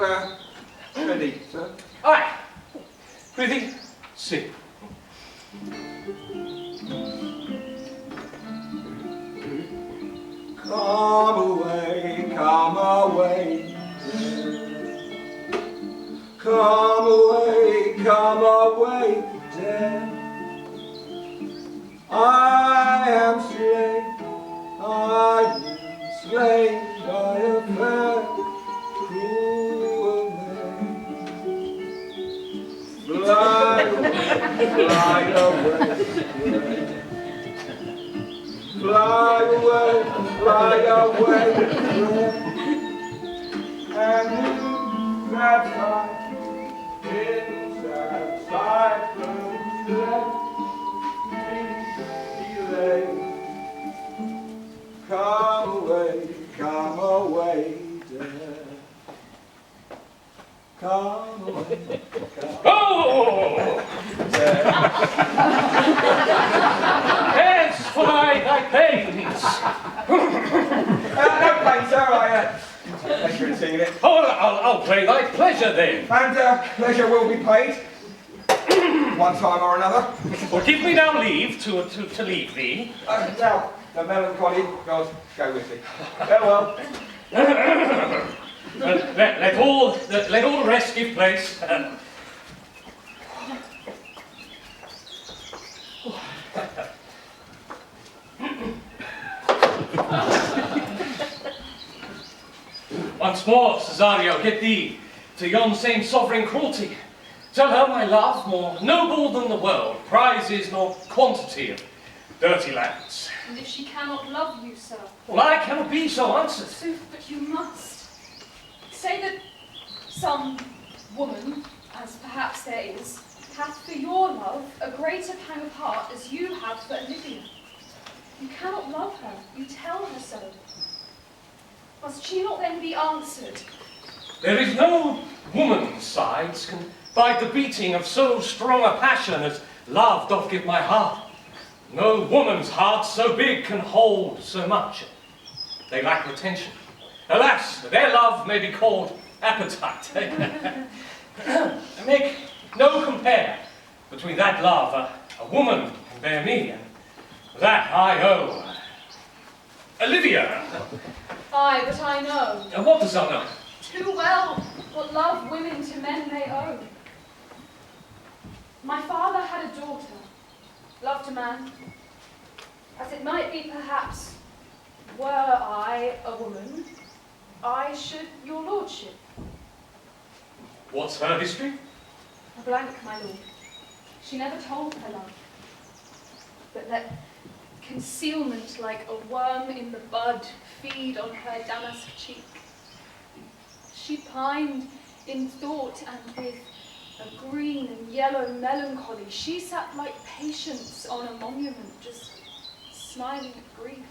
ready, sir? Aye. Prithee, sing. Come away, come away. Come away, dear. I am slain by a fair, cruel man. Fly away, and in that side, let me delay. Come away, dear. Come away. Oh! As for thy pains. No pain, sir. I pleasure in singing it. Oh, I'll play thy pleasure then. And pleasure will be paid. One time or another. Well, give me now leave to leave thee. Now, the melancholy goes go with thee. Farewell. Let all the rest give place. Once more, Cesario, get thee to yon same sovereign cruelty. Tell her my love, more noble than the world, prizes nor quantity of dirty lands. And if she cannot love you, sir? Well, I cannot be so answered. Sooth, but you must. Say that some woman, as perhaps there is, hath for your love a greater pang of heart as you have for Olivia. You cannot love her, you tell her so. Must she not then be answered? There is no woman's sides can bide the beating of so strong a passion as love doth give my heart. No woman's heart so big can hold so much. They lack retention. Alas, their love may be called appetite. Make no compare between that love a woman can bear me and that I owe Olivia. Aye, but I know. And what does thou know? Too well what love women to men may owe. My father had a daughter, loved a man, as it might be perhaps, were I a woman, I should your lordship. What's her history? A blank, my lord. She never told her love, but let concealment like a worm in the bud feed on her damask cheek. She pined in thought, and with a green and yellow melancholy, she sat like Patience on a monument, just smiling at grief.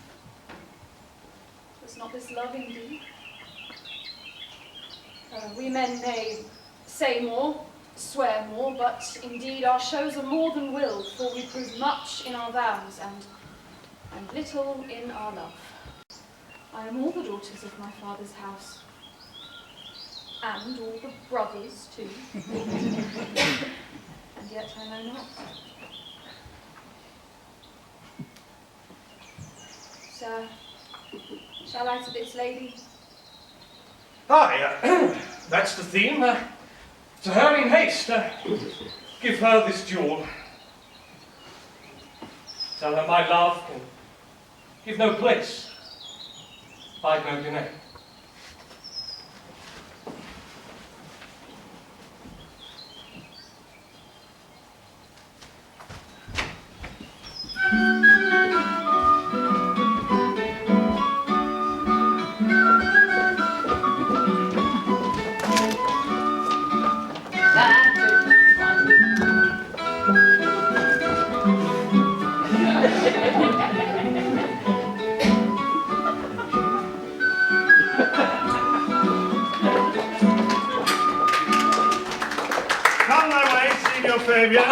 Was not this love indeed? We men may say more, swear more, but indeed our shows are more than will, for we prove much in our vows and little in our love. I am all the daughters of my father's house, and all the brothers too, and yet I know not. Sir, shall I to this lady? Aye, that's the theme. To her in haste, give her this jewel. Tell her my love can give no place, bide no delay.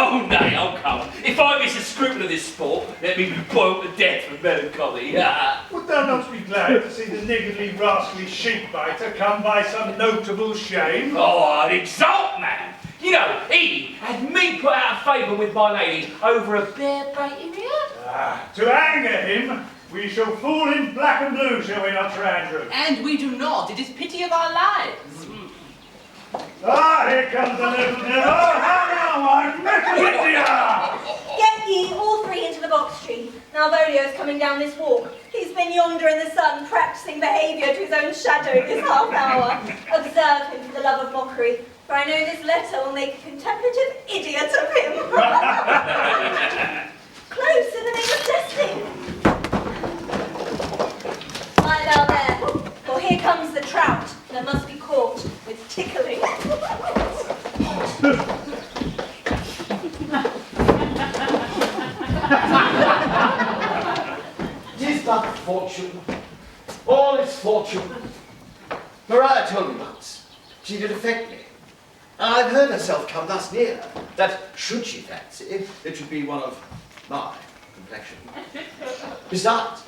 Oh, nay, I'll come. If I miss a scruple of this sport, let me be boiled to death for melancholy. Would thou not be glad to see the niggardly, rascally sheep-biter come by some notable shame? Oh, I'd exult, man. You know, he had me put out of favour with my lady over a bare baiting here? To anger him, we shall fall in black and blue, shall we not, Sir Andrew? And we do not. It is pity of our lives. Here comes the little devil. How now, I'm Get ye all three into the box tree. Malvolio's coming down this walk. He's been yonder in the sun practising behaviour to his own shadow this half hour. Observe him for the love of mockery, for I know this letter will make a contemplative idiot of him. Close in the name of jesting. Lie thou there, for here comes the trout that must be caught with tickling. Tis but fortune. All is fortune. Maria told me once she did affect me. And I've heard herself come thus near, that should she fancy, it should be one of my complexion. Besides,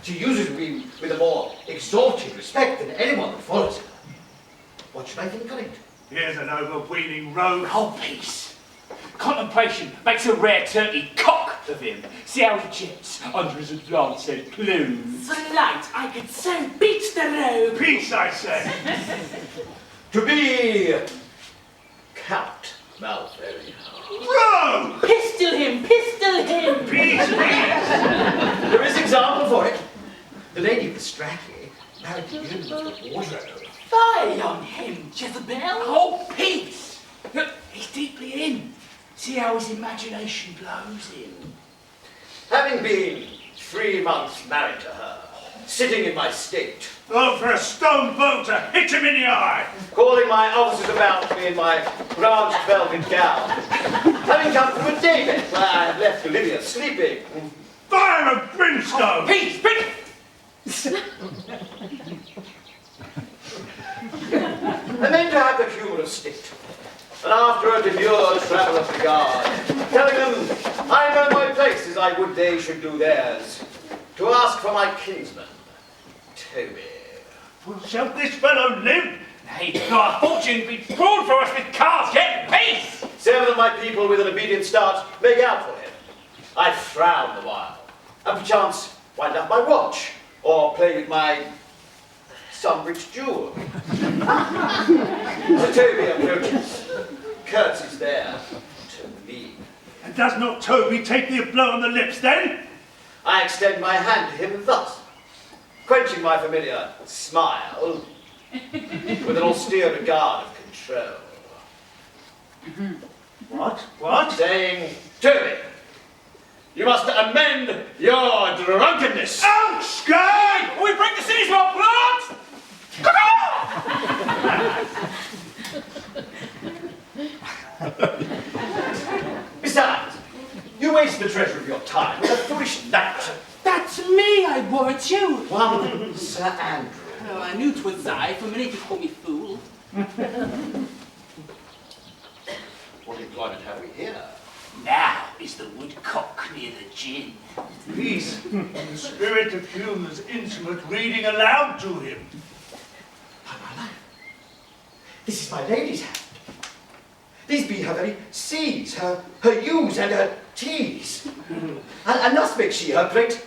she uses me with a more exalted respect than anyone that follows her. What should I think on it? Here's an overweening rogue. Oh, peace. Contemplation makes a rare turkey cock of him. See how he jets under his advanced plumes. Slight, I could so beat the rogue. Peace, I say. To be Count Malvolio. Rogue! Pistol him, pistol him. Peace, peace. There is example for it. The lady was Strachey, married to you with the wardrobe. Fie on him, Jezebel. Oh, peace. Look, he's deeply in. See how his imagination blows him. Having been 3 months married to her, sitting in my state, Oh, for a stone bolt to hit him in the eye! calling my officers about me in my branched velvet gown, having come from a daybed where I had left Olivia sleeping. Fire of brimstone! Peace, peace. And then to have the humour of state, and after a demure travel of the guard, telling them I know my place as I would they should do theirs, to ask for my kinsman, Toby. Well, shall this fellow live? Nay, nor a fortune be drawn for us with cards yet. Peace. 7 of my people with an obedient start make out for him. I frown the while, and perchance wind up my watch, or play with my some rich jewel. Sir Toby approaches, curtsies there to me. And does not Toby take thee a blow on the lips then? I extend my hand to him thus, quenching my familiar smile with an austere regard of control. What? Saying, Toby, you must amend your drunkenness. Out, Sky! We break the city's more blood. Besides, you waste the treasure of your time with a foolish knight. That's me, I warrant you. One Sir Andrew. Oh, I knew 'twas I, for many to call me fool. What employment have we here? Now is the woodcock near the gin. Peace. The spirit of Hume's intimate reading aloud to him. By my life, this is my lady's hand. These be her very C's, her U's and her T's. And thus makes she her great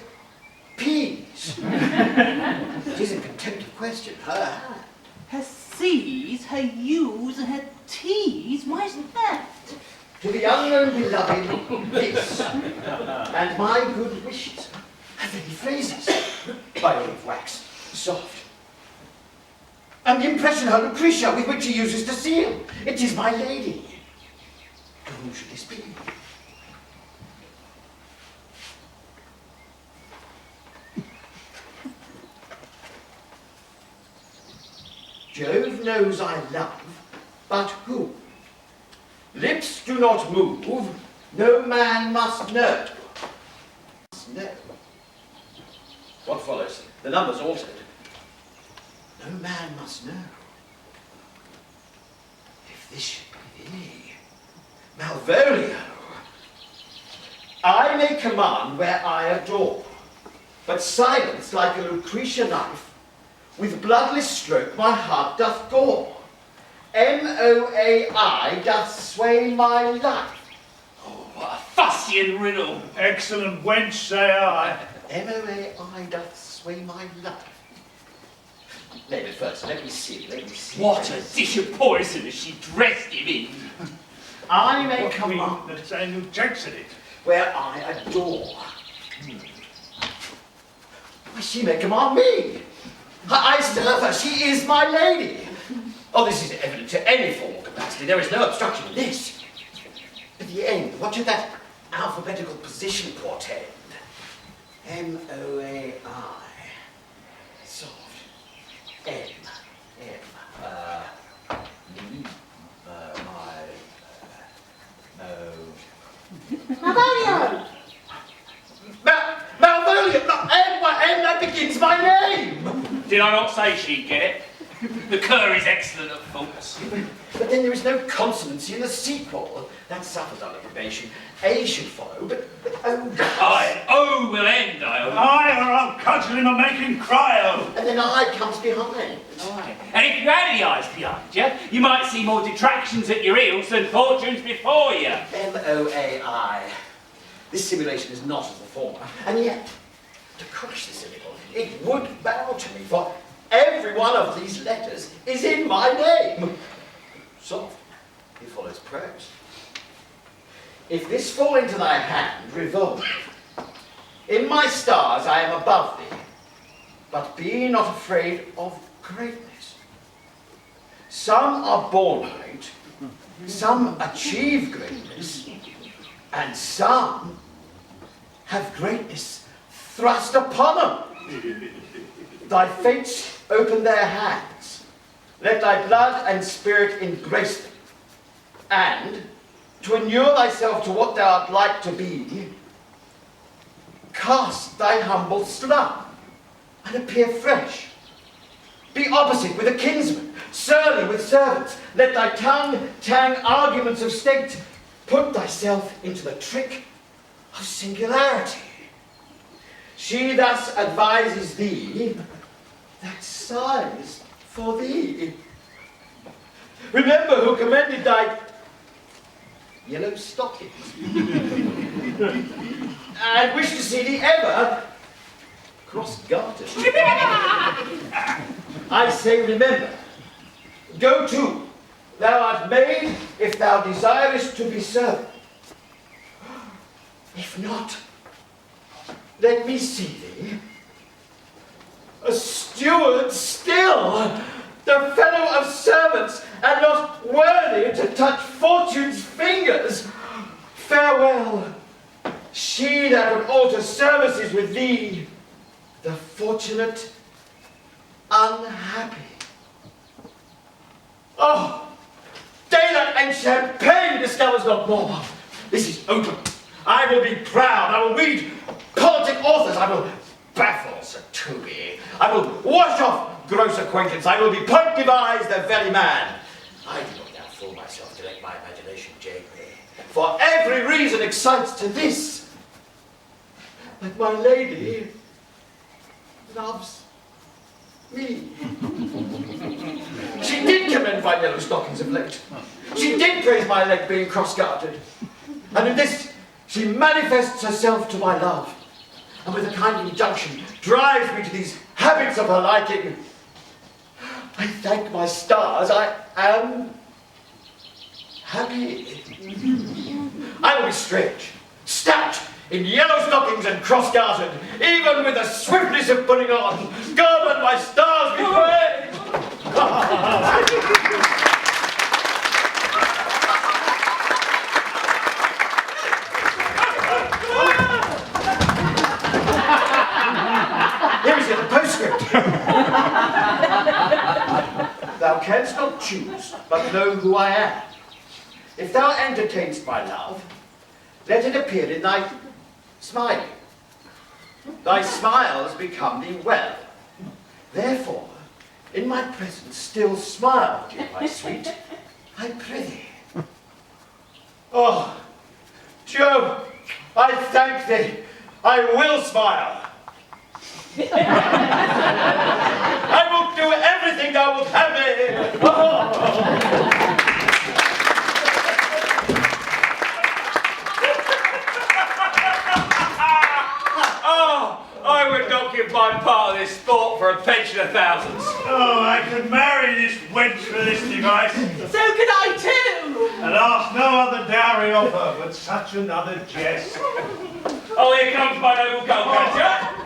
P's. It is a contemptible question, her hand. Her C's, her U's, and her T's? Why isn't that? To the unknown beloved, this, and my good wishes, her very phrases, by all of wax, soft. And the impression her Lucretia with which she uses to seal. It is my lady. To whom should this be? Jove knows I love, but who? Lips do not move, no man must know. Must know. What follows? The number's altered. No man must know. If this should be thee, Malvolio, I may command where I adore, but silence like a Lucretia knife, with bloodless stroke my heart doth gore. M-O-A-I doth sway my life. What a fustian riddle. Excellent wench, say I. M-O-A-I doth sway my life. Let me first, let me see. What a dish of poison has she dressed him in. I may What come queen up that saying who takes it? where I adore. Why, she may command me. I serve her, she is my lady. Oh, this is evident to any formal capacity. There is no obstruction in this. At the end, what should that alphabetical position portend? M-O-A-I. Soft. M. Malvolio! Malvolio! M, that begins my name! Did I not say she'd get it? The cur is excellent at faults. But then there is no consonancy in the sequel. That suffers under probation. A should follow, but O does. Aye, O will end, I hope. Aye, or I'll cudgel him and make him cry, oh. And then I comes behind. Aye. And if you had any eyes behind you, you might see more detractions at your heels than fortunes before you. M-O-A-I. This simulation is not as the former, and yet, to crush the syllable, it would bow to me, for every one of these letters is in my name. Soft, it follows prose. If this fall into thy hand, revolve. In my stars I am above thee, but be not afraid of greatness. Some are born great, some achieve greatness, and some have greatness thrust upon them. Thy fates open their hands. Let thy blood and spirit embrace them. And, to inure thyself to what thou art like to be, cast thy humble slum and appear fresh. Be opposite with a kinsman, surly with servants. Let thy tongue tang arguments of state. Put thyself into the trick of singularity. She thus advises thee that sighs for thee. Remember who commended thy yellow stockings, and wish to see thee ever cross-gartered. I say remember, go to, thou art made if thou desirest to be served. If not, let me see thee a steward still, the fellow of servants, and not worthy to touch fortune's fingers. Farewell, she that would alter services with thee, the fortunate unhappy. Oh, daylight and champagne discovers not more. This is open. I will be proud. I will read politic authors. I will baffle Sir Toby. I will wash off gross acquaintance. I will be point devised the very man. I do not now fool myself to let my imagination jade me. For every reason excites to this, that my lady loves me. She did commend my yellow stockings of late. She did praise my leg being cross-gartered. And in this, she manifests herself to my love, and with a kind injunction drives me to these habits of her liking. I thank my stars, I am happy. I will be strange, stout, in yellow stockings and cross-gartered, even with the swiftness of putting on. God, let my stars be praised! Here is it, a postscript. Thou canst not choose, but know who I am. If thou entertainst my love, let it appear in thy smiling. Thy smiles become thee well. Therefore, in my presence still smile, dear my sweet, I pray thee. Oh, Joe, I thank thee. I will smile. I will do everything thou wilt have me. Oh. this sport for a pension of thousands. Oh, I could marry this wench for this device. So could I too. And ask no other dowry of her but such another jest. Oh, here comes my noble co-catcher.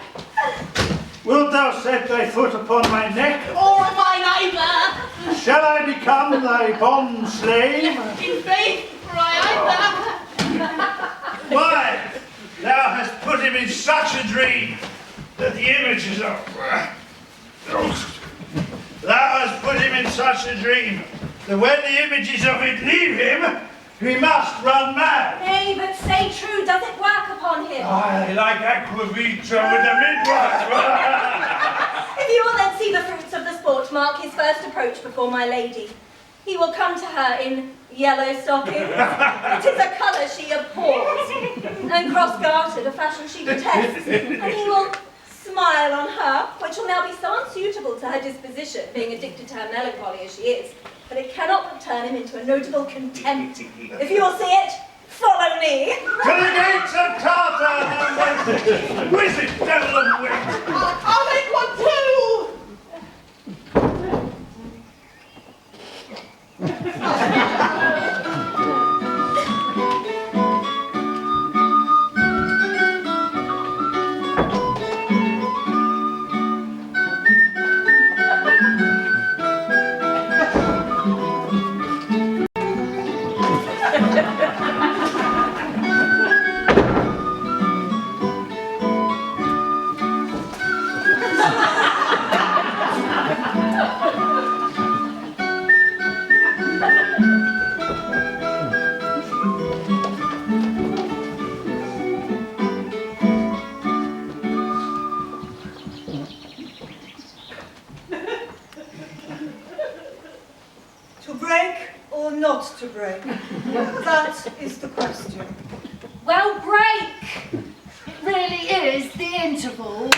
Wilt thou set thy foot upon my neck? Or my neighbour. Shall I become thy bond slave? In faith, for I Why, thou hast put him in such a dream that the images of... Thou hast put him in such a dream that when the images of it leave him, he must run mad. Nay, but say true, does it work upon him? I like aquavita with the midwife. If you will then see the fruits of the sport, mark his first approach before my lady. He will come to her in yellow stockings. It is a colour she abhors, and cross-gartered, a fashion she detests. And he will smile on her, which will now be so unsuitable to her disposition, being addicted to her melancholy as she is, but it cannot but turn him into a notable contempt. If you will see it, follow me. To the gates of Tartar, wizard, devil of wit. I'll make one too. not to break? That is the question. Well, break! It really is the interval.